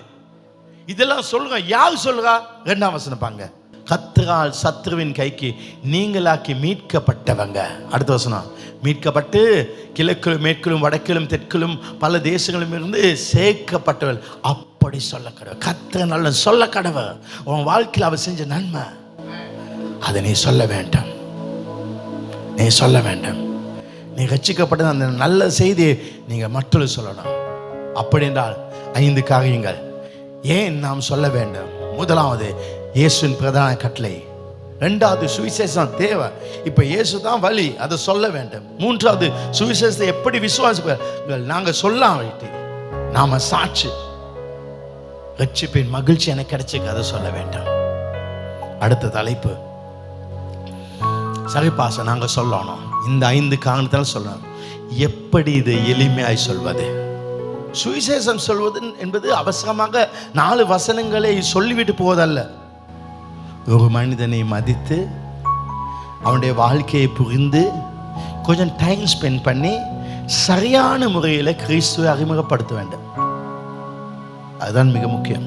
இதெல்லாம் சொல்றோம். யார் சொல்றா? 2ஆம் வசனம் பாங்க, கர்த்தரால் சத்ருவின் கைக்கு நீங்களாக்கி மீட்கப்பட்டவங்க. அடுத்த வசனம், மீட்கப்பட்டு கிழக்கிலும் மேற்கிலும் வடக்கிலும் தெற்கிலும் பல தேசங்களும் இருந்து சேர்க்கப்பட்டவள். அப்படி சொல்ல கடவுள். கர்த்தர் நல்ல சொல்ல கடவுள். உன் வாழ்க்கையில் அவர் செஞ்ச நன்மை அதை நீ சொல்ல வேண்டாம். நீ சொல்ல வேண்டாம். நீ ரட்சிக்கப்பட்ட அந்த நல்ல செய்தியை நீங்கள் மற்றொரு சொல்லணும். அப்படி என்றால் 5 காரியங்கள் ஏன் நாம் சொல்ல வேண்டும். முதலாவது, இயேசுவின் பிரதான கட்டளை. 2வது, சுவிசேஷம் தேவை. இப்போ இயேசு தான் வழி, அதை சொல்ல வேண்டும். 3வது, சுவிசேஷத்தை எப்படி விசுவாசிப்பார் நாங்கள் சொல்லாவிட்டு நாம சாட்சி. ரட்சிப்பின் மகிழ்ச்சி எனக்கு கிடைச்சிக்கு, அதை சொல்ல வேண்டாம். அடுத்த தலைப்பு, சரிபாச நாங்கள் சொல்லணும். இந்த 5 காரணத்தால் சொல்லணும். எப்படி இது எளிமையாய் சொல்வது? சுவிசேஷம் சொல்வது என்பது அவசரமாக 4 வசனங்களை சொல்லிவிட்டு போவதல்ல. ஒரு மனிதனை மதித்து அவனுடைய வாழ்க்கையை புரிந்து கொஞ்சம் டைம் ஸ்பெண்ட் பண்ணி சரியான முறையில் கிறிஸ்துவை அறிமுகப்படுத்த வேண்டும். அதுதான் மிக முக்கியம்.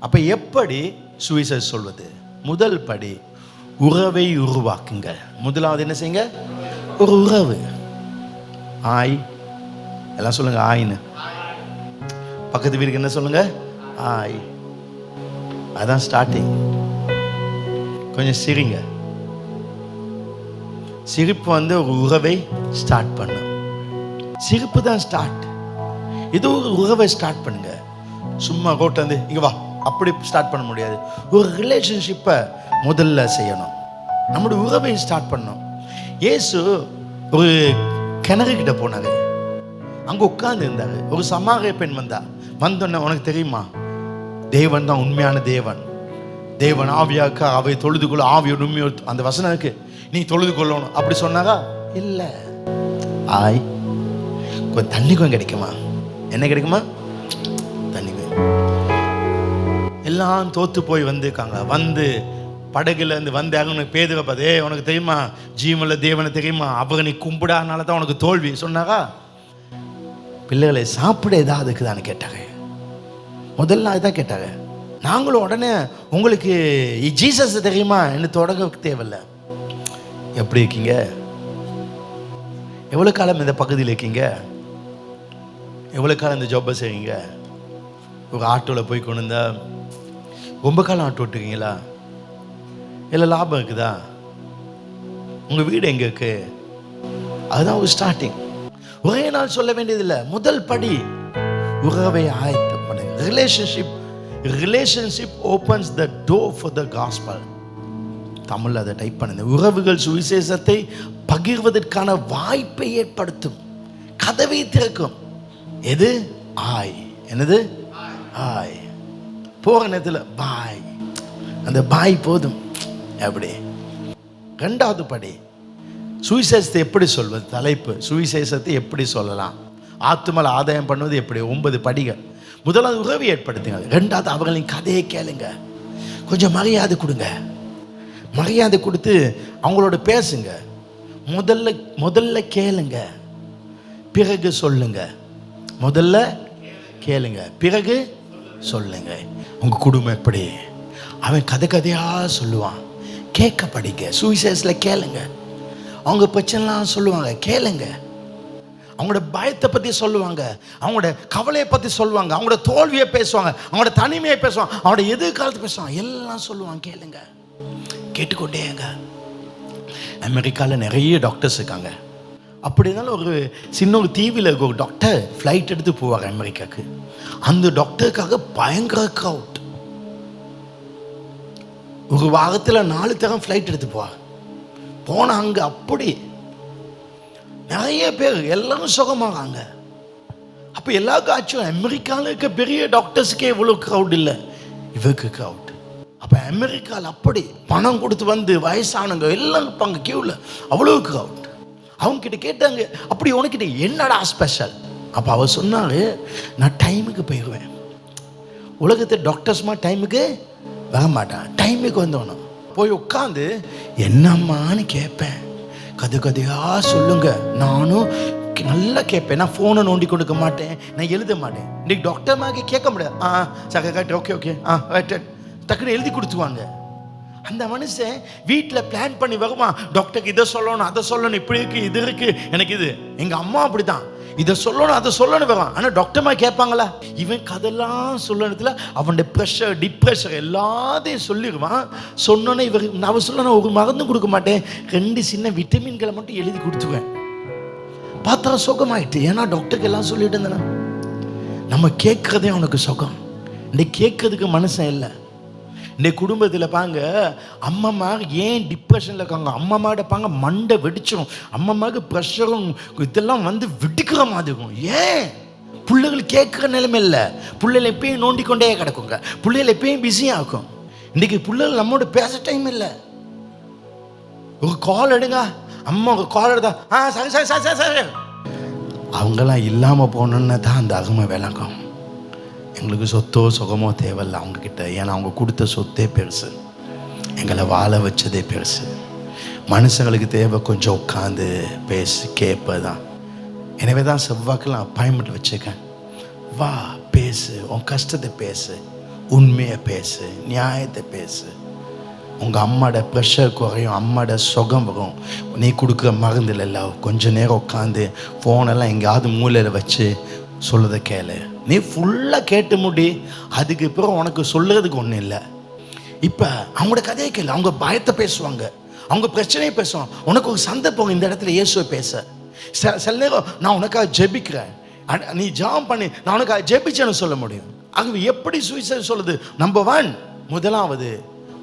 அப்ப எப்படி சுவிசேஷம் சொல்வது? முதல் படி, உறவை உருவாக்குங்கள். முதலாவது என்ன செய்யுங்க? ஒரு உறவு. ஆய், எல்லாம் சொல்லுங்க ஆயின்னு. பக்கத்து வீட்டுக்கு என்ன சொல்லுங்க? ஆய். அதான் ஸ்டார்டிங். கொஞ்சம் சிரிங்க. சிரிப்பு வந்து ஒரு உறவை ஸ்டார்ட் பண்ணும். சிரிப்பு தான் ஸ்டார்ட். இது ஒரு உறவை ஸ்டார்ட் பண்ணுங்க. சும்மா ரோட்ல வந்து இங்க வா அப்படி ஸ்டார்ட் பண்ண முடியாது. ஒரு ரிலேஷன்ஷிப்பை முதல்ல செய்யணும். நம்முடைய உறவை ஸ்டார்ட் பண்ணணும். இயேசு ஒரு கிணறு கிட்ட போனாரு. அங்கே உட்கார்ந்து இருந்தாரு. ஒரு சமாரிய பெண் வந்தோடனே, உனக்கு தெரியுமா தேவன் தான் உண்மையான தேவன், தேவன் ஆவியாக்க அவை தொழுது கொள்ள, ஆவியோட உண்மையோ அந்த வசனம் இருக்கு, நீ தொழுது கொள்ளணும் அப்படி சொன்னாரா? இல்லை. ஆய், கொஞ்சம் தண்ணி கொஞ்சம் கிடைக்குமா? என்ன கிடைக்குமா? தண்ணி. எல்லாம் தோத்து போய் வந்திருக்காங்க. வந்து படகுல இருந்து வந்தாங்க. பேதுவை பார்த்து, உனக்கு தெரியுமா ஜீவனுள்ள தேவனை தெரியுமா, அவரை நீ கும்பிடாதனால தான் உனக்கு தோல்வி சொன்னாரா? பிள்ளைகளை சாப்பிட ஏதாவது இருக்குதான்னு கேட்டாங்க. முதல்ல அதுதான் கேட்டாங்க. நாங்களும் உடனே உங்களுக்கு ஜீசஸ் தெரியுமா என்ன தொடங்க தேவையில்லை. எப்படி இருக்கீங்க? எவ்வளோ காலம் இந்த பகுதியில் இருக்கீங்க? எவ்வளோ காலம் இந்த ஜாப்பை செய்வீங்க? ஒரு ஆட்டோவில் போய் கொண்டு வந்தா ரொம்ப காலம் ஆட்டோ ஓட்டுக்கீங்களா? இல்லை லாபம் இருக்குதா? உங்கள் வீடு எங்கே இருக்கு? அதுதான் ஒரு ஸ்டார்டிங். ஒரே நாள் சொல்ல வேண்டியதில்லை. முதல் படி உறவை ஆயத்தம் பண்ணுங்க. Relationship opens the door for the gospel. தமிழில் அதை டைப் பண்ணுங்க. உறவுகள் சுவிசேஷத்தை பகிர்வதற்கான வாய்ப்பை ஏற்படுத்தும், கதவை திறக்கும். எது? ஆய். என்னது? ஆய். போகிற நேரத்தில் பாய். அந்த பாய் போதும். எப்படி? 2வது படி, சுவிசேஷத்தை எப்படி சொல்வது? தலைப்பு, சுவிசேஷத்தை எப்படி சொல்லலாம், ஆத்துமல ஆதாயம் பண்ணுவது எப்படி? 9 படிகள். முதலாவது உறவை ஏற்படுத்துங்க. 2வது அவர்களின் கதையை கேளுங்க. கொஞ்சம் மரியாதை கொடுங்க. மரியாதை கொடுத்து அவங்களோட பேசுங்க. முதல்ல கேளுங்க, பிறகு சொல்லுங்க. முதல்ல கேளுங்க, பிறகு சொல்லுங்க. உங்க குடும்பம் எப்படி? அவன் கதையா சொல்லுவான், கேட்க படிங்க. சுவிசேஷத்தில் கேளுங்க. அவங்க பிரச்சனைலாம் சொல்லுவாங்க, கேளுங்க. அவங்களோட பயத்தை பற்றி சொல்லுவாங்க, அவங்களோட கவலையை பற்றி சொல்லுவாங்க, அவங்களோட தோல்வியை பேசுவாங்க, அவங்களோட தனிமையை பேசுவாங்க, அவங்களோட எதிர்காலத்தை பேசுவாங்க, எல்லாம் சொல்லுவாங்க. கேளுங்க, கேட்டுக்கொண்டேங்க. அமெரிக்காவில் நிறைய டாக்டர்ஸ் இருக்காங்க. அப்படி இருந்தாலும் ஒரு சின்ன ஒரு தீவில் இருக்க ஒரு டாக்டர் ஃப்ளைட் எடுத்து போவாங்க அமெரிக்காவுக்கு. அந்த டாக்டருக்காக பயங்கர க்ரௌட். ஒரு வாரத்தில் 4 தரம் ஃப்ளைட் எடுத்து போனால் அங்கே அப்படி நிறைய பேர் எல்லாரும் சுகமாகறாங்க. அப்போ எல்லாருக்கும் ஆச்சு, அமெரிக்காவில் இருக்க பெரிய டாக்டர்ஸுக்கே இவ்வளோ க்ரௌட் இல்லை, இவருக்கு க்ரௌட். அப்போ அமெரிக்காவில் அப்படி பணம் கொடுத்து வந்து வயசானவங்க எல்லாம் இருப்பாங்க கியூவில், அவ்வளோ க்ரௌட். அவங்ககிட்ட கேட்டாங்க, அப்படி உனக்கிட்ட என்னடா ஸ்பெஷல்? அப்போ அவர் சொன்னார், நான் டைமுக்கு போயிடுவேன். உலகத்தை டாக்டர்ஸ்மா டைமுக்கு வர மாட்டான், டைமுக்கு வந்தோணும். போய் உட்காந்து என்னம்மான்னு கேட்பேன், கதையா சொல்லுங்க. நானும் நல்லா கேட்பேன். நான் ஃபோனை நோண்டி கொடுக்க மாட்டேன், நான் எழுத மாட்டேன். இன்னைக்கு டாக்டர் மாதிரி கேட்க முடியாது. சரி ரைட், ஓகே ரைட், டக்குன்னு எழுதி கொடுத்துவாங்க. அந்த மனுஷன் வீட்டில் பிளான் பண்ணி வருமா, டாக்டருக்கு இதை சொல்லணும் அதை சொல்லணும், இப்படி இருக்கு இது இருக்கு எனக்கு இது. எங்க அம்மா அப்படிதான், இதை சொல்லணும் அதை சொல்லணும் வரும். ஆனால் டாக்டர்மா கேட்பாங்களா? இவன் கதெல்லாம் சொல்லணுத்துல அவனுடைய ப்ரெஷர் டிப்ரெஷர் எல்லாத்தையும் சொல்லிடுவான். சொன்னோன்னே இவர் நான் சொல்லணும் ஒரு மருந்தும் கொடுக்க மாட்டேன், 2 சின்ன விட்டமின்களை மட்டும் எழுதி கொடுத்துவேன். பார்த்தா சுகமாயிட்டு. ஏன்னா டாக்டருக்கு எல்லாம் சொல்லிட்டு இருந்தேன்னா நம்ம கேட்கறதே அவனுக்கு சுகம். இன்னைக்கு கேட்கறதுக்கு மனுஷன் இல்லை. இன்னைக்கு குடும்பத்தில் பாங்க அம்மம்மா ஏன் டிப்ரெஷனில் இருக்காங்க, அம்மம்மாட்ட பாங்க மண்டை வெடிச்சிடும், அம்மம்மாவுக்கு ப்ரெஷரும் இதெல்லாம் வந்து வெடிக்கிற மாதிரி இருக்கும். ஏன்? பிள்ளைகள் கேட்குற நிலைமை இல்லை. பிள்ளைகள் எப்பயும் நோண்டிக்கொண்டே கிடக்குங்க, பிள்ளைகள் எப்பயும் பிஸியாக இருக்கும். இன்றைக்கி பிள்ளைகள் நம்மோட பேச டைம் இல்லை. ஒரு கால் எடுங்க, அம்மா ஒரு கால் எடுத்தா சரி சரி சரி சரி சரி. அவங்கெல்லாம் இல்லாமல் போனோன்னு தான் அந்த அருமை விளங்கும். எங்களுக்கு சொத்தோ சுகமோ தேவையில்லை அவங்கக்கிட்ட. ஏன்னா அவங்க கொடுத்த சொத்தே பெருசு, எங்களை வாழ வச்சதே பெருசு. மனுஷங்களுக்கு தேவை கொஞ்சம் உட்காந்து பேசி கேட்பதான். எனவே தான் செவ்வாய்க்கெல்லாம் அப்பாயின்மெண்ட் வச்சுருக்கேன். வா பேசு, உன் கஷ்டத்தை பேசு, உண்மையை பேசு, நியாயத்தை பேசு. உங்கள் அம்மாவோட ப்ரெஷர் குறையும், அம்மாவோட சுகம் வரும். நீ கொடுக்குற மருந்துல இல்லை, கொஞ்சம் நேரம் உட்காந்து ஃபோனெல்லாம் எங்கேயாவது மூலையில் வச்சு சொல்லுறதை கேளு. நீ ஃபுல்லாக கேட்டு முடி, அதுக்கு பிறகு உனக்கு சொல்லுறதுக்கு ஒன்றும் இல்லை. இப்போ அவங்களோட கதையை கேளு. அவங்க பயத்தை பேசுவாங்க, அவங்க பிரச்சனையை பேசுவாங்க. உனக்கு ஒரு சந்தர்ப்பம் இந்த இடத்துல இயேசுவை பேச. சில நேரம் நான் உனக்காக ஜெபிக்கிறேன், நீ ஜெபம் பண்ணி நான் உனக்காக ஜெபிச்சேன்னு சொல்ல முடியும். ஆகவே எப்படி சுவிசேஷம் சொல்லுது? நம்பர் 1 முதலாவது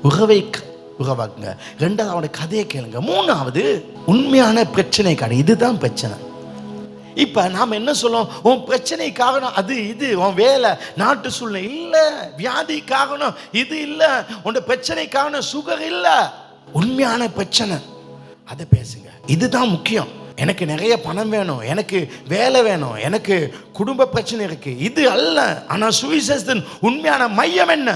உறவை உறவாக்குங்க. 2வது அவனோட கதையை கேளுங்க. 3வது உண்மையான பிரச்சனை காண. இதுதான் பிரச்சனை. இப்போ நாம் என்ன சொல்லுவோம்? உன் பிரச்சனை காரணம் அது இது, உன் வேலை நாட்டு சூழ்நிலை இல்லை, வியாதி காரணம் இது இல்லை, உன் பிரச்சனை காரணம் சுகர் இல்லை. உண்மையான பிரச்சனை அதை பேசுங்க. இதுதான் முக்கியம். எனக்கு நிறைய பணம் வேணும், எனக்கு வேலை வேணும், எனக்கு குடும்ப பிரச்சனை இருக்கு, இது அல்ல. ஆனால் சுவிசேஷத்தின் உண்மையான மையம் என்ன?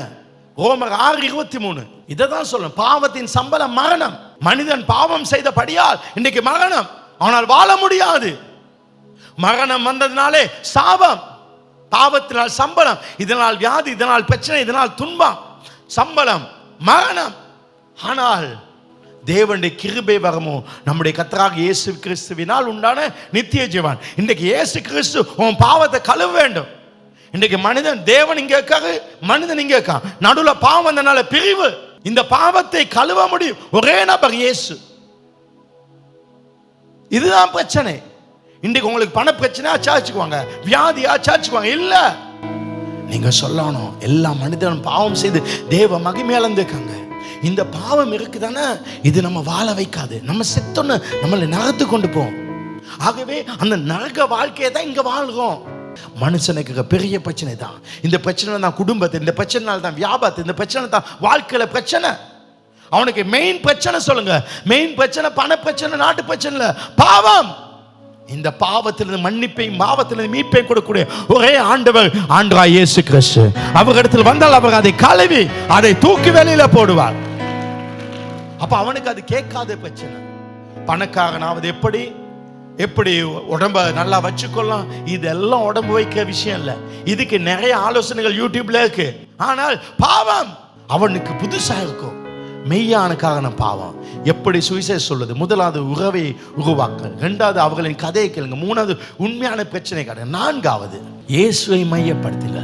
ரோமர் 6:23 இதை தான் சொல்லணும். பாவத்தின் சம்பளம் மரணம். மனிதன் பாவம் செய்தபடியால் இன்னைக்கு மரணம், ஆனால் வாழ முடியாது. மரணம் வந்ததுனாலே சாபம், பாவத்தினால் சம்பளம், இதனால் வியாதி, இதனால் பிரச்சனை, இதனால் துன்பம், சம்பளம் மரணம். ஆனால் தேவனுடைய கிருபை வரமோ நம்முடைய கர்த்தராகிய இயேசு கிறிஸ்துவினால் உண்டான நித்திய ஜீவன். இன்றைக்கு இயேசு கிறிஸ்து உன் பாவத்தை கழுவ வேண்டும். இன்றைக்கு மனிதன், தேவன் இங்கே இருக்காரு, மனிதன் இங்கே இருக்கான், நடுவில் பாவம் வந்தனால பிரிவு. இந்த பாவத்தை கழுவ முடியும் ஒரே நபர் இயேசு. இதுதான் பிரச்சனை. இன்றைக்கு உங்களுக்கு பண பிரச்சனையா சாச்சுக்குவாங்க, வியாதியா சாச்சுக்குவாங்க. இல்ல, நீங்க சொல்லணும் எல்லா மனிதனும் பாவம் செய்து தேவ மகிமை இழந்திருக்காங்க. இந்த பாவம் இருக்குதானே, இது நம்ம வாழ வைக்காது, நம்ம செத்தோன்னு நம்மளை நரத்து கொண்டு போவோம். ஆகவே அந்த நரக வாழ்க்கையை தான் இங்க வாழ்றோம். மனுஷனுக்கு பெரிய பிரச்சனை தான் இந்த பிரச்சனை தான் குடும்பத்தை, இந்த பிரச்சனை தான் வியாபாரத்தை, இந்த பிரச்சனை தான் வாழ்க்கையில பிரச்சனை. அவனுக்கு மெயின் பிரச்சனை சொல்லுங்க, மெயின் பிரச்சனை பண பிரச்சனை, நாட்டு பிரச்சனை, பாவம். இந்த பாவத்திலிருந்து மன்னிப்பையும் பாவத்திலிருந்து மீட்பையும் கொடுக்கக்கூடிய ஒரே ஆண்டவர் ஆண்டவராகிய இயேசு கிறிஸ்து. அவரிடத்தில் வந்தால் அவர் அதை கழுவி அதை தூக்கி வெளியில போடுவார். அப்ப அவனுக்கு அது கேட்காத பிரச்சனை. பணக்காரனாவது எப்படி எப்படி உடம்ப நல்லா வச்சுக்கொள்ளலாம், இதெல்லாம் உடம்பு வைக்கிற விஷயம் இல்லை. இதுக்கு நிறைய ஆலோசனைகள் யூடியூப்ல இருக்கு. ஆனால் பாவம் அவனுக்கு புதுசா இருக்கும். மெய்யான காரணம் பாவம். எப்படி சுவிசேஷம் சொல்லுது? முதலாவது உறவை உருவாக்கல், 2வது அவர்களின் கதையை கேளுங்க, 3வது உண்மையான பிரச்சனை காட்டுங்க, 4வது இயேசுவை மையப்படுத்துங்க.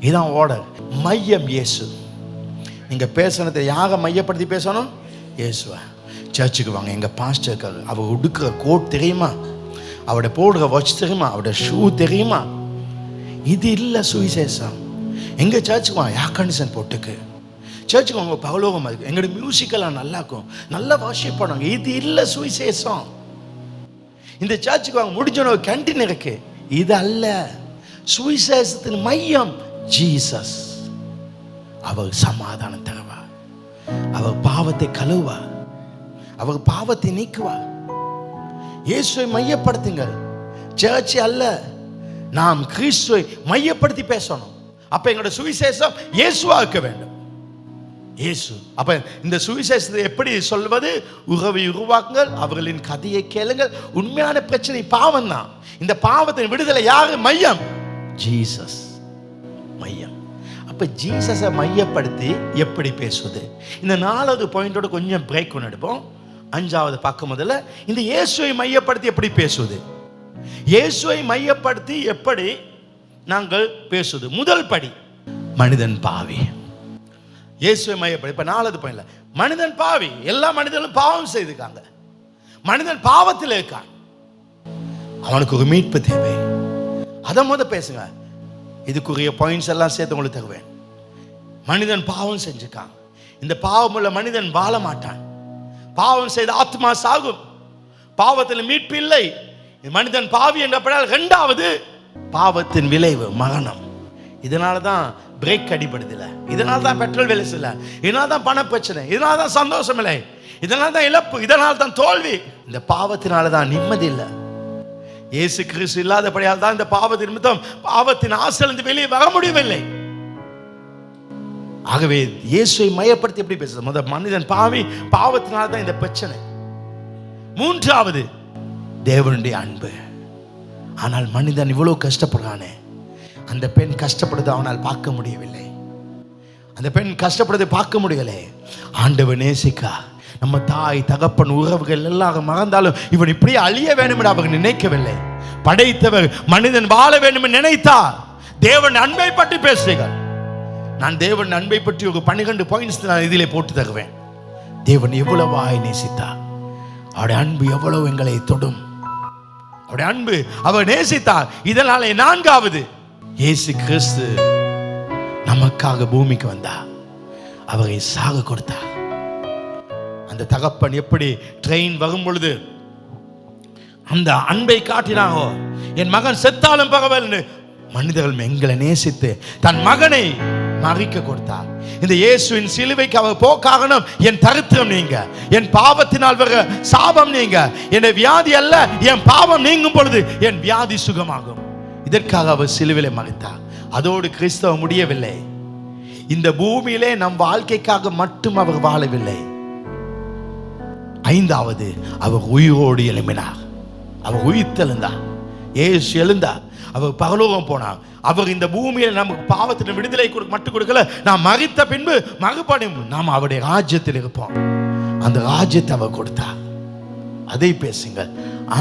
இதான் ஆர்டர். மையம் இயேசு. நீங்க பேசணத்தை யாரை மையப்படுத்தி பேசணும்? இயேசுவை. சர்ச்சுக்கு வாங்க, எங்க பாஸ்டர் அவர் உடுக்கிற கோட் தெரியுமா, அவட போடுற வாட்ச் தெரியுமா, அவட ஷூ தெரியுமா? இது இல்லை சுவிசேஷம். எங்க சர்ச்சுக்கு வாங்க, ஏர் கண்டிஷன் போட்டுக்கு சர்ச்சுக்கு அவங்க பகலோகமாக இருக்கு, எங்களோட மியூசிக்கெல்லாம் நல்லா இருக்கும், நல்லா வாஷிப் பண்ணுவாங்க. இது இல்லை சுவிசேஷம். இந்த சர்ச்சுக்கு வாங்க, முடிஞ்சோன்னு ஒரு கேண்டீன் இருக்கு, இது அல்ல சுவிசேஷத்தின் மையம். ஜீசஸ். அவர் சமாதானம் தருவார், அவர் பாவத்தை கழுவார், அவர் பாவத்தை நீக்குவார். இயேசுவை மையப்படுத்துங்கள். சர்ச் அல்ல, நாம் கிறிஸ்துவை மையப்படுத்தி பேசணும். அப்ப எங்களோட சுவிசேஷம் இயேசுவா இருக்க வேண்டும். இயேசு. அப்ப இந்த சுவிசேஷத்தை எப்படி சொல்வது? உறவை உருவாக்குங்கள், அவர்களின் கதையை கேளுங்கள். உண்மையான பிரச்சனை பாவம் தான். இந்த பாவத்தின் விடுதலை யாரு மையம்? ஜீசஸ் மையம். அப்போ ஜீசஸை மையப்படுத்தி எப்படி பேசுவது? இந்த 4வது பாயிண்டோட கொஞ்சம் பிரேக் ஒன்று எடுப்போம். 5வது பக்கம் முதல்ல இந்த இயேசுவை மையப்படுத்தி எப்படி பேசுவது, இயேசுவை மையப்படுத்தி எப்படி நாங்கள் பேசுவது. முதல் படி மனிதன் பாவி. இயேசுவை மையப்படுத்தி இப்போ 4வது பாயிண்ட்ல மனிதன் பாவி. எல்லா மனிதர்களும் பாவம் செய்திருக்காங்க. மனிதன் பாவத்தில் இருக்கான். அவனுக்கு ஒரு மீட்பு தேவை. அதை முதல் பேசுங்க. இதுக்குரிய பாயிண்ட்ஸ் எல்லாம் சேர்த்து உங்களுக்கு தருவேன். மனிதன் பாவம் செஞ்சுக்கான். இந்த பாவம் உள்ள மனிதன் வாழ மாட்டான். பாவம் செய்த ஆத்மா சாகும். பாவத்தில் மீட்பு இல்லை. மனிதன் பாவி என்றப்படால் 2வது பாவத்தின் விளைவு மரணம். இதனால தான் பிரேக் அடிபடுதில்லை, இதனால தான் பெட்ரோல் விலை இல்லை, இதனால தான் பண பிரச்சனை, இதனால தான் சந்தோஷம் இல்லை, இதனால தான் இழப்பு, இதனால தான் தோல்வி. இந்த பாவத்தினால தான் நிம்மதி இல்லை. இயேசு கிறிஸ்து இல்லாதபடியால் தான் இந்த பாவத்தின் நிமித்தம் பாவத்தின் ஆசையிலிருந்து வெளியே வர முடியவில்லை. ஆகவே இயேசுவை மையப்படுத்தி எப்படி பேசுறது? முதல் மனிதன் பாவி, பாவத்தினால தான் இந்த பிரச்சனை. 3வது தேவனுடைய அன்பு. ஆனால் மனிதன் இவ்வளவு கஷ்டப்படுறானே, அந்த பெண் கஷ்டப்படுறது அவனால் பார்க்க முடியவில்லை. அந்த பெண் கஷ்டப்படுறதை பார்க்க முடியலை. ஆண்டவன் நேசிக்கா. நம்ம தாய் தகப்பன் உறவுகள் எல்லாரும் மறந்தாலும் இவன் இப்படியே அழிய வேண்டும் என்று அவர் நினைக்கவில்லை. படைத்தவர் மனிதன் வாழ வேண்டும் என்று நினைத்தார். தேவன் அன்பை பற்றி பேசுகிறீர்கள். நான் தேவன் அன்பை பற்றி ஒரு 12 பாயிண்ட்ஸ் நான் இதிலே போட்டு தருவேன். தேவன் எவ்வளவாய் நேசித்தார். அவருடைய அன்பு எவ்வளவு எங்களை தொடும். அவருடைய அன்பு அவர் நேசித்தார். இதனாலே 4வது இயேசு கிறிஸ்து நமக்காக பூமிக்கு வந்தார். அவரை சாக கொடுத்தார். அந்த தகப்பன் எப்படி ட்ரெயின் வரும் பொழுது அந்த அன்பை காட்டினாகோ, என் மகன் செத்தாலும் பரவாயில்லை, மனிதர்கள் எங்களை நேசித்து தன் மகனை மறிக்க கொடுத்தார். இந்த இயேசுவின் சிலுவைக்கு அவர் போக்காகணும். என் தரித்திரம் நீங்க, என் பாவத்தினால் வர சாபம் நீங்க, என் வியாதி அல்ல, என் பாவம் நீங்கும் பொழுது என் வியாதி சுகமாகும். இதற்காக அவர் சிலுவிலை மறித்தார். அதோடு கிறிஸ்தவ முடியவில்லை. இந்த பூமியிலே நம் வாழ்க்கைக்காக மட்டும் அவர் வாழவில்லை. 5வது அவர் உயிரோடு எழும்பினார். அவர் உயிர்த்தெழுந்தார். இயேசு எழுந்தார். அவர் பரலோகம் போனார். அவர் இந்த பூமியில் நமக்கு பாவத்தின் விடுதலை மட்டும் கொடுக்கல, நாம் மரித்த பின்பு மறுபடியும் நாம் அவருடைய ராஜ்யத்தில் இருப்போம். அந்த ராஜ்யத்தை அவர் கொடுத்தார். அதை பேசுங்கள்.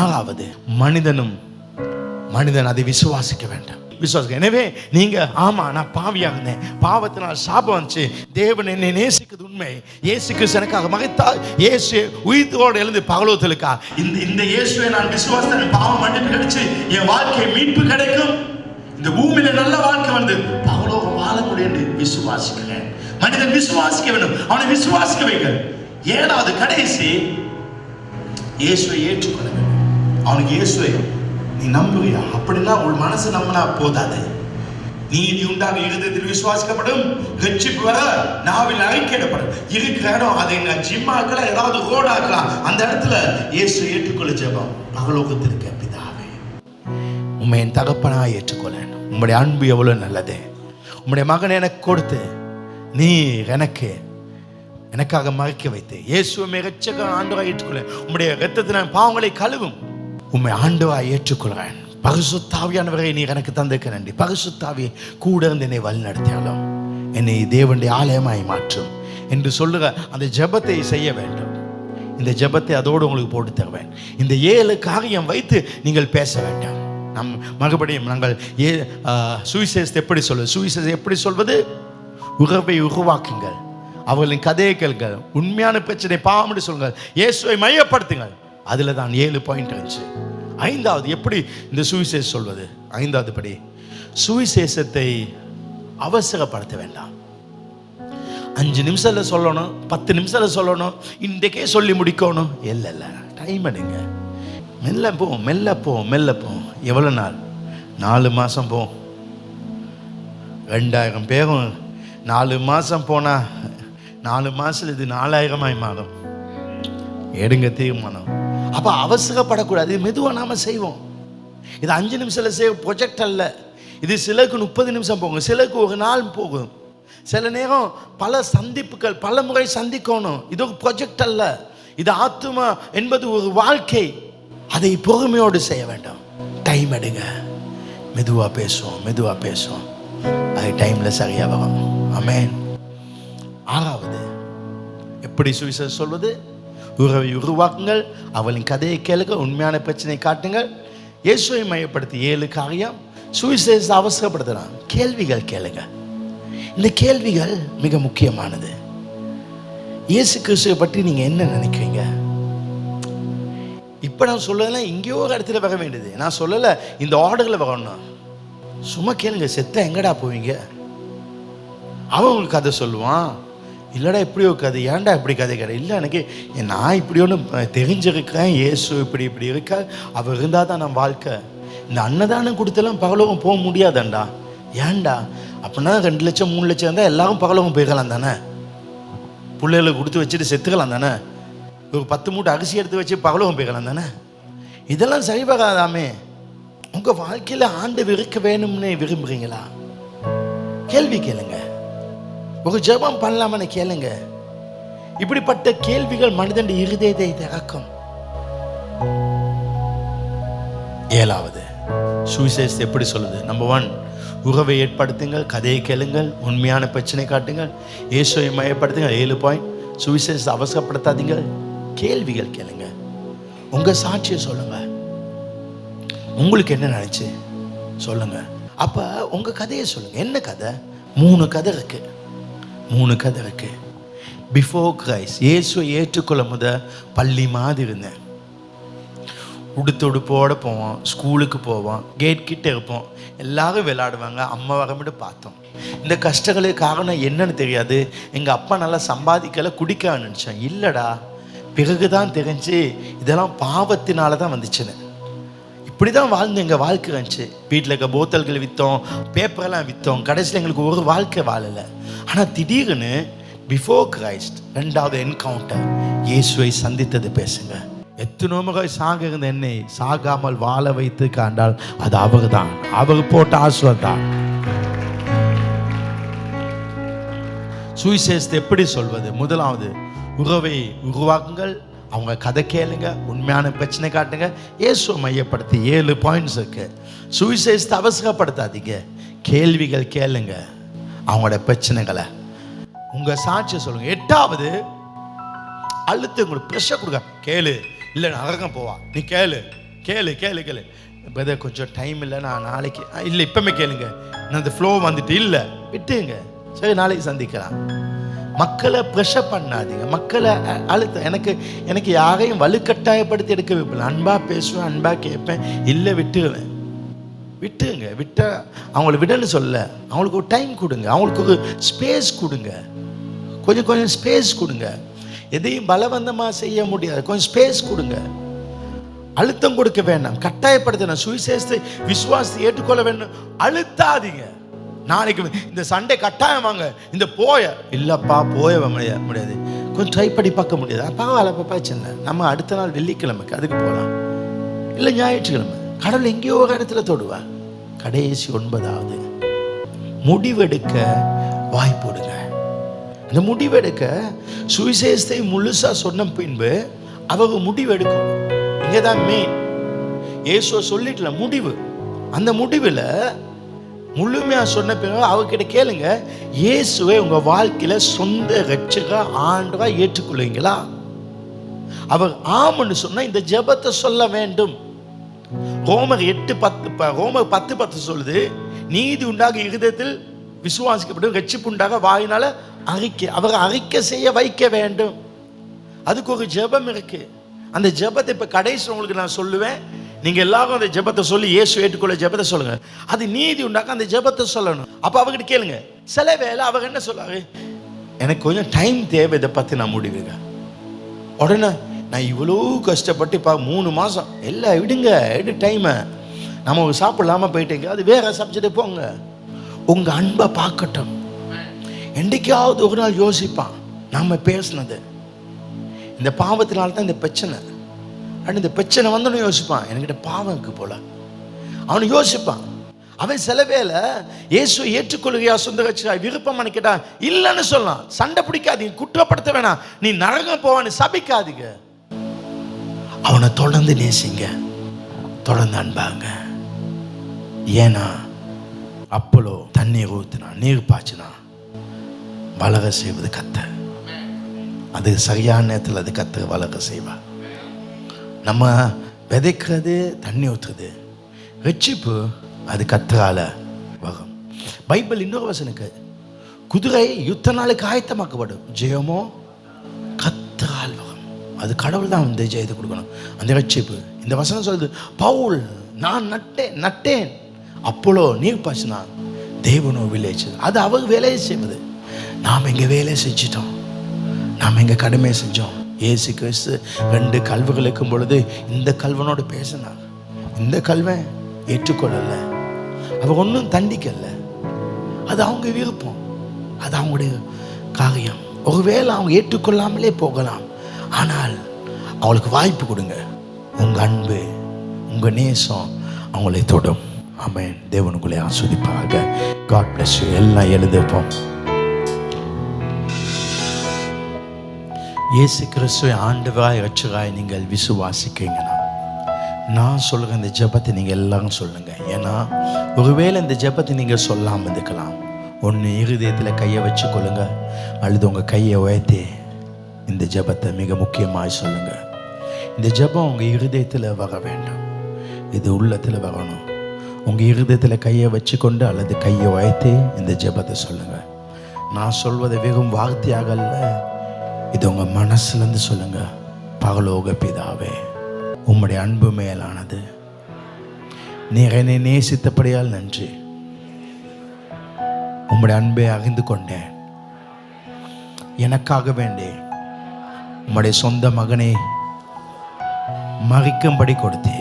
6வது மனிதன் அதை விசுவாசிக்க வேண்டும். விசுவாசிக்க. எனவே நீங்க ஆமா நான் பாவியா இருந்தேன், பாவத்தினால் சாபம் வந்துச்சு, தேவன் என்னை நேசிக்கிறது உண்மை, இயேசு கிறிஸ்து எனக்காக மரித்தார், இயேசு உயிரோடு எழுந்து பரலோகத்திற்கா இந்த இயேசுவை நான் விசுவாசித்தேன், பாவம் மன்னிப்பு கிடைச்சு என் வாழ்க்கை மீட்பு கிடைக்கும், இந்த பூமியில நல்ல வாழ்க்கை வந்து பரலோகம் வாழ முடியும் என்று விசுவாசிக்கிறேன். மனிதன் விசுவாசிக்க வேண்டும். அவனை விசுவாசிக்க வைக்க. 7வது கடைசி இயேசுவை ஏற்றுக்கொள்ள வேண்டும். அவனுக்கு இயேசுவை நீ நம்புறியா? அப்படின்னா உன் மனசு நம்பினா போதாது. நீதி உண்டாக இருதயத்தில் விசுவாசிக்கப்படும், ரட்சிப்பு வர நாவில் அறிக்கையிடப்படும். இருக்கிற இடம் அதை ஜிம்மாக்கலாம், ஏதாவது ரோடாக்கலாம், அந்த இடத்துல இயேசு ஏற்றுக்கொள்ள ஜெபம். பரலோகத்திற்கு பிதாவே, உம்மை என் தகப்பனாய் ஏற்றுக்கொள்ள. உம்முடைய அன்பு எவ்வளவு நல்லது. உம்முடைய மகன் எனக்கு கொடுத்து நீ எனக்காக மறைக்க வைத்து இயேசுவை இரட்சக ஆண்டவராய் ஏற்றுக்கொள்ள. உம்முடைய இரத்தத்தின் பாவங்களை கழுவும். உம்மை ஆண்டவராய் ஏற்றுக்கொள்கிறேன். பரிசுத்த ஆவியானவரை நீர் எனக்கு தந்திருக்க நன்றி. பரிசுத்த ஆவியை கூட இருந்து என்னை வழிநடத்தியாலும் என்னை தேவனுடைய ஆலயமாய் மாற்றும் என்று சொல்லுற அந்த ஜெபத்தை செய்ய வேண்டும். இந்த ஜெபத்தை அதோடு உங்களுக்கு போட்டு தருவேன். இந்த 7 காரியம் வைத்து நீங்கள் பேச வேண்டாம். மறுபடியும் நாங்கள் சுவிசேஷத்தை எப்படி சொல்வது? சுவிசேஷம் எப்படி சொல்வது? உறவை உருவாக்குங்கள், அவர்களின் கதையை கேளுங்கள், உண்மையான பிரச்சனை பாவம் சொல்லுங்கள், இயேசுவை மையப்படுத்துங்கள். அதில் தான் 7 பாயிண்ட் இருந்துச்சு. 5வது எப்படி இந்த சுவிசேஷம் சொல்வது? 5வது படி சுவிசேஷத்தை அவசரப்படுத்த வேண்டாம். 5 நிமிஷத்தில் சொல்லணும், 10 நிமிஷத்தில் சொல்லணும், இன்றைக்கே சொல்லி முடிக்கணும். இல்லை, டைம் எடுங்க. மெல்ல போம். எவ்வளோ நாள்? 4 மாதம் போம். 2000 பேரும் 4 மாதம் போனால் 4 மாதத்தில் இது 4000 மாறும். எடுங்க தீர்மானம். அப்போ அவசரப்படக்கூடாது. மெதுவாக நாம் செய்வோம். இது 5 நிமிஷத்தில் செய்ய ப்ரொஜெக்ட் அல்ல. இது சிலருக்கு 30 நிமிஷம் போகும், சிலருக்கு ஒரு நாள் போகும். சில நேரம் பல சந்திப்புகள், பல முறை சந்திக்கணும். இது ஒரு ப்ரொஜெக்ட் அல்ல. இது ஆத்துமா என்பது ஒரு வாழ்க்கை. அதை பொறுமையோடு செய்ய வேண்டும். டைம் எடுங்க. மெதுவாக பேசுவோம். டைமில் சரியாக வரும். ஆமென். 6வது, எப்படி சுவிசேஷம் சொல்வது? உறவை உருவாக்குங்கள், அவளின் கதையை கேளுங்க, உண்மையான பிரச்சனை காட்டுங்கள், இயேசுவை மையப்படுத்தி 7 காரியம். சுவிசேஷத்தை அவசரப்படுத்தலாம். கேள்விகள் கேளுங்க. இந்த கேள்விகள் மிக முக்கியமானது. இயேசு கிறிஸ்துவை பற்றி நீங்கள் என்ன நினைக்கிறீங்க? இப்போ நான் சொல்லலாம் எங்கேயோ ஒரு இடத்துல வர வேண்டியது. நான் சொல்லலை இந்த ஆர்டரில் வரணும். சும்மா கேளுங்க. செத்த எங்கடா போவீங்க? அவன் உங்களுக்கு கதை சொல்லுவான். இல்லைடா இப்படி ஒரு கதை, ஏன்டா இப்படி கதை கிடையாது. இல்லை எனக்கு நான் இப்படி ஒன்று தெரிஞ்சிருக்கிறேன், இயேசு இப்படி இப்படி இருக்க, அவர் இருந்தால் தான் நான் வாழ்க்கை. இந்த அன்னதானம் கொடுத்தெல்லாம் பகலோகம் போக முடியாதாண்டா. ஏன்டா? அப்படின்னா 2 லட்சம் 3 லட்சம் இருந்தால் எல்லாரும் பகலோகம் போய்க்கலாம் தானே. பிள்ளைகளுக்கு கொடுத்து வச்சுட்டு செத்துக்கலாம் தானே. ஒரு 10 மூட்டை அரிசி எடுத்து வச்சு பகலோகம் போய்க்கலாம் தானே. இதெல்லாம் சரிவராதாமே. உங்கள் வாழ்க்கையில் ஆண்டவர் இருக்க வேணும்னு விரும்புகிறீங்களா? கேள்வி கேளுங்க. ஒரு ஜெபம் பண்ணலாமன்னு கேளுங்க. இப்படிப்பட்ட கேள்விகள் மனிதன் இருதயத்தை திறக்கும். 7வது, சுவிசேஷத்தை எப்படி சொல்லுது? நம்பர் 1, உறவை ஏற்படுத்துங்கள், கதையை கேளுங்கள், உண்மையான பிரச்சனை காட்டுங்கள், இயேசுவை மையப்படுத்துங்கள். 7 பாயிண்ட். சுவிசேஷத்தை அவசரப்படுத்தாதீங்க, கேள்விகள் கேளுங்க, உங்கள் சாட்சியை சொல்லுங்க, உங்களுக்கு என்ன நினைச்சு சொல்லுங்க. அப்போ உங்கள் கதையை சொல்லுங்க. என்ன கதை? 3 கதை இருக்கு. 3 கதை இருக்கு. பிஃபோர் கிரைஸ்ட், இயேசுவை ஏற்றுக்கொள்ள பள்ளி மாதிரி இருந்தேன். உடுத்தோடு போவோம், ஸ்கூலுக்கு போவோம், கேட் கிட்ட இருப்போம், எல்லாரும் விளையாடுவாங்க. அம்மா வரமிட்டு பார்த்தோம். இந்த கஷ்டங்களுக்கு காரணம் என்னன்னு தெரியாது. எங்கள் அப்பா நல்லா சம்பாதிக்கலை, குடிக்க நினச்சேன். இல்லைடா, பிறகுதான் தெரிஞ்சு இதெல்லாம் பாவத்தினால தான் வந்துச்சுன்னு. இப்படி தான் வாழ்ந்து எங்கள் வாழ்க்கை இருந்துச்சு. வீட்டில் இருக்க போத்தல்கள் விற்றோம், பேப்பரெல்லாம் விற்றோம். கடைசியில் எங்களுக்கு ஒரு வாழ்க்கை வாழலை. ஆனால் திடீர்னு பிஃபோர் கிரைஸ்ட் 2வது என்கவுண்டர், இயேசுவை சந்தித்தது பேசுங்க. எத்தனோ முறை சாக இருந்த என்னை சாகாமல் வாழ வைத்து காண்டால் அது அவர் தான். அவர் போட்ட ஆசுவம் தான். சுவிசேஷத்தை எப்படி சொல்வது? 1வது, உறவை உருவாக்குங்கள், அவங்க கதை கேளுங்க, உண்மையான பிரச்சனை காட்டுங்க, இயேசுவை மையப்படுத்தி 7 பாயிண்ட்ஸ் இருக்கு. சுவிசேஷத்தை அவசரப்படுத்தாதீங்க, கேள்விகள் கேளுங்க, அவங்களோட பிரச்சனைகளை, உங்க சாட்சியை சொல்லுங்க. 8வது, அழுத்து, உங்களுக்கு ப்ரெஷர் கொடுக்க. கேளு, இல்லை நரகம் போவா, நீ கேளு கேளு கேளு கேளு. பிரதர் கொஞ்சம் டைம் இல்லை, நான் நாளைக்கு. இல்லை இப்பவுமே கேளுங்க, நான் அந்த ஃப்ளோ வந்துட்டு இல்லை, விட்டுங்க, சரி நாளைக்கு சந்திக்கலாம். மக்களை ப்ரெஷர் பண்ணாதீங்க, மக்களை அழுத்த. எனக்கு யாரையும் வலுக்கட்டாயப்படுத்தி எடுக்க வைப்பேன். அன்பாக பேசுவேன், அன்பாக கேட்பேன், இல்லை விட்டுருவேன். விட்டுங்க. அவங்கள விடன்னு சொல்ல, அவங்களுக்கு ஒரு டைம் கொடுங்க, அவங்களுக்கு ஒரு ஸ்பேஸ் கொடுங்க, கொஞ்சம் ஸ்பேஸ் கொடுங்க. எதையும் பலவந்தமாக செய்ய முடியாது, கொஞ்சம் ஸ்பேஸ் கொடுங்க. அழுத்தம் கொடுக்க வேண்டாம், கட்டாயப்படுத்த. சுவிசேஷத்தை விசுவாசத்தை ஏற்றுக்கொள்ள வேண்டும், அழுத்தாதீங்க. நாளைக்கு இந்த சண்டே கட்டாயம் வாங்க, இந்த இல்லைப்பா போய முடியாது, கொஞ்சம் ட்ரை பண்ணி பார்க்க முடியாது, பரவாயில்ல பிரச்சனை, நம்ம அடுத்த நாள் வெள்ளிக்கிழமைக்கு அதுக்கு போகலாம், இல்லை ஞாயிற்றுக்கிழமை. கடவுள் எங்கேயோ ஒரு இடத்துல தொடுவா. கடைசி 9வது, முடிவெடுக்க வாய்ப்புடுங்க. இந்த முடிவெடுக்க சுவிசேஷத்தை முழுசா சொன்ன பின்பு அவங்க முடிவெடுக்கும். இங்கதான் மெயின். இயேசுவை சொல்லிட்டல முடிவு. அந்த முடிவில் முழுமையா சொன்ன பிறகு அவர்கிட்ட கேளுங்க, இயேசுவை உங்க வாழ்க்கையில சொந்த ரட்சகர் ஆண்டவரா ஏற்றுக்கொள்வீங்களா? அவர் ஆமன்னு சொன்னா இந்த ஜெபத்தை சொல்ல வேண்டும். ரோமர் 10:10 சொல்லுது, நீதி உண்டாக இருதயத்தில் விசுவாசிக்கப்படும், ரட்சிப்பு உண்டாக வாயினால அறிக்கை. அவர் அறிக்கை செய்ய வைக்க வேண்டும். அதுக்கு ஒரு ஜெபம் இருக்கு. அந்த ஜெபத்தை இப்ப கடைசி உங்களுக்கு நான் சொல்லுவேன். நீங்க எல்லாரும் அந்த ஜெபத்தை சொல்லி இயேசு ஏற்றுக்கொள்ள ஜெபத்தை சொல்லுங்க. அது நீதி உண்டாக்க அந்த ஜெபத்தை சொல்லணும். அப்ப அவர்கிட்ட கேளுங்க. சில வேளை அவர் என்ன சொல்றாரு, எனக்கு கொஞ்சம் டைம் தேவை, இதை பத்தி நான் முடிவுங்க. உடனே நான் இவ்வளோ கஷ்டப்பட்டு இப்போ 3 மாதம் எல்லாம் விடுங்க டைமை, நம்ம சாப்பிடலாம போயிட்டீங்க, அது வேற சப்ஜெக்ட் போங்க. உங்க அன்பை பார்க்கட்டும். என்றைக்காவது ஒரு நாள் யோசிப்பான், நாம பேசினது இந்த பாவத்தினால்தான் இந்த பிரச்சனை. இந்த பிரச்சனை வந்தோன்னு யோசிப்பான், என்கிட்ட பாவம் இருக்கு போல. அவனு யோசிப்பான். அவன் சில வேளை இயேசு ஏற்றுக்கொள்கையா சொந்த கட்சியா விருப்பம் கேட்டா இல்லைன்னு சொல்லலாம். சண்டை பிடிக்காதீங்க, குற்றப்படுத்த வேணாம், நீ நரகம் போவான்னு சபிக்காதீங்க. அவனை தொடர்ந்து நேசிங்க, தொடர்ந்து அன்பாங்க. ஏன்னா அப்போலோ தண்ணீர் ஊற்றினா, நீர் பாய்ச்சினா, வளர செய்வது கர்த்தர். அது சரியான நேரத்தில் அது கர்த்தர் வளர செய்வார். நம்ம விதைக்கிறது, தண்ணி ஊற்றுறது, ரட்சிப்பு அது கர்த்தரால வரும். பைபிள் இன்னொரு வசனுக்கு, குதிரை யுத்த நாளுக்கு ஆயத்தமாக்கப்படும், ஜெயமோ கர்த்தரால் வரும். அது கடவுள் தான் வந்து ஜெயத்தை கொடுக்கணும், அந்த ரட்சிப்பு. இந்த வசனம் சொல்லுது, பவுல் நான் நட்டேன், அப்போலோ நீர் பாய்ச்சினான், தேவனோ விளைச்சு. அது அவர் வேலையை செய்வது. நாம் எங்கள் வேலையை செஞ்சிட்டோம், நாம் எங்கள் கடமையை செஞ்சோம். இயேசு கிறிஸ்து 2 கல்வர்கள் இருக்கும் பொழுது இந்த கல்வனோடு பேசினார். இந்த கல்வன் ஏற்றுக்கொள்ளலை, அவர் ஒன்றும் தண்டிக்கல. அது அவங்க விருப்பம், அது அவங்களுடைய காரியம். ஒருவேளை அவங்க ஏற்றுக்கொள்ளாமலே போகலாம், ஆனால் அவங்களுக்கு வாய்ப்பு கொடுங்க. உங்கள் அன்பு, உங்கள் நேசம் அவங்களை தொடும். ஆமென். தேவன் உங்களை ஆஸ்வதிப்பார்கள். God bless you. எல்லாம் எழுந்திருப்போம். இயேசு கிறிஸ்துவை ஆண்டவராய் இரட்சகராய் நீங்கள் விசுவாசிக்கிறீங்கன்னா, நான் சொல்கிற இந்த ஜெபத்தை நீங்கள் எல்லாரும் சொல்லுங்கள். ஏன்னா ஒருவேளை இந்த ஜெபத்தை நீங்கள் சொல்லாமல் இருக்கலாம். ஒன்று இருதயத்தில் கையை வச்சு கொள்ளுங்க, அல்லது உங்கள் கையை உயர்த்தி இந்த ஜெபத்தை மிக முக்கியமாக சொல்லுங்கள். இந்த ஜெபம் உங்கள் இருதயத்தில் வர வேண்டாம், இது உள்ளத்தில் வரணும். உங்கள் இருதயத்தில் கையை வச்சு கொண்டு அல்லது கையை உயர்த்தி இந்த ஜெபத்தை சொல்லுங்கள். நான் சொல்வதை வெறும் வார்த்தையாக அல்ல, இது உங்கள் மனசுலேருந்து சொல்லுங்கள். பரலோக பிதாவே, உம்முடைய அன்பு மேலானது, நீர் என்னை நேசித்தபடியால் நன்றி. உம்முடைய அன்பை அறிந்து கொண்டேன். எனக்காக வேண்டி உம்முடைய சொந்த மகனை மறிக்கும்படி கொடுத்தே.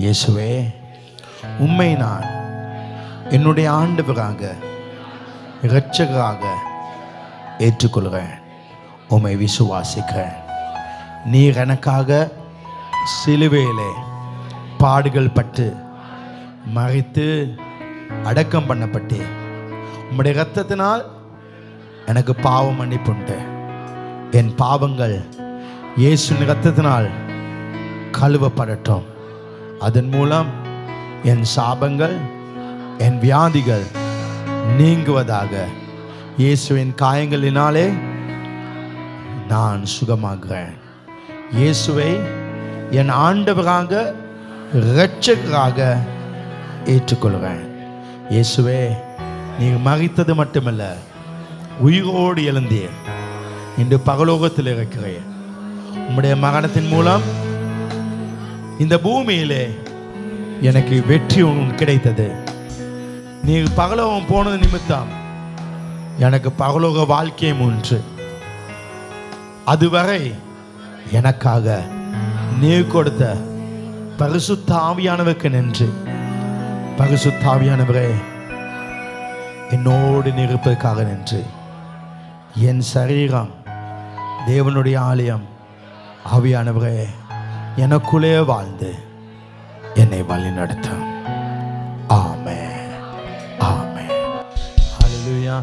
இயேசுவே, உம்மை நான் என்னுடைய ஆண்டவராக இரட்சகராக ஏற்றுக்கொள்கிறேன். உம்மை விசுவாசிக்கிறேன். நீர் எனக்காக சிலுவையிலே பாடுகள் பட்டு மறித்து அடக்கம் பண்ணப்பட்டு உம்முடைய இரத்தத்தினால் எனக்கு பாவம் மன்னிப்புண்டு. என் பாவங்கள் இயேசுவின் இரத்தத்தினால் கழுவப்படட்டும். அதன் மூலம் என் சாபங்கள், என் வியாதிகள் நீங்குவதாக. இயேசுவின் காயங்களினாலே நான் சுகமாகிறேன். இயேசுவை என் ஆண்டவராக இரட்சகராக ஏற்றுக்கொள்கிறேன். இயேசுவே, நீர் மரித்தது மட்டுமல்ல, உயிரோடு எழுந்தீர். இன்று பரலோகத்தில் இருக்கிறேன். உம்முடைய மரணத்தின் மூலம் இந்த பூமியிலே எனக்கு வெற்றி கிடைத்தது. நீர் பரலோகம் போனது நிமித்தம் எனக்கு பரலோக வாழ்க்கையும் உண்டு. அதுவரை எனக்காக நீர் கொடுத்த பரிசுத்த ஆவியானவருக்கு நன்றி. பரிசுத்த ஆவியானவரே, என்னோடு இருப்பதற்காக நன்றி. என் சரீரம் தேவனுடைய ஆலயம். ஆவியானவரே, எனக்குள்ளே வாழ்ந்து என்னை வழி நடத்தும். ஆமென், ஆமென். ஹல்லேலூயா.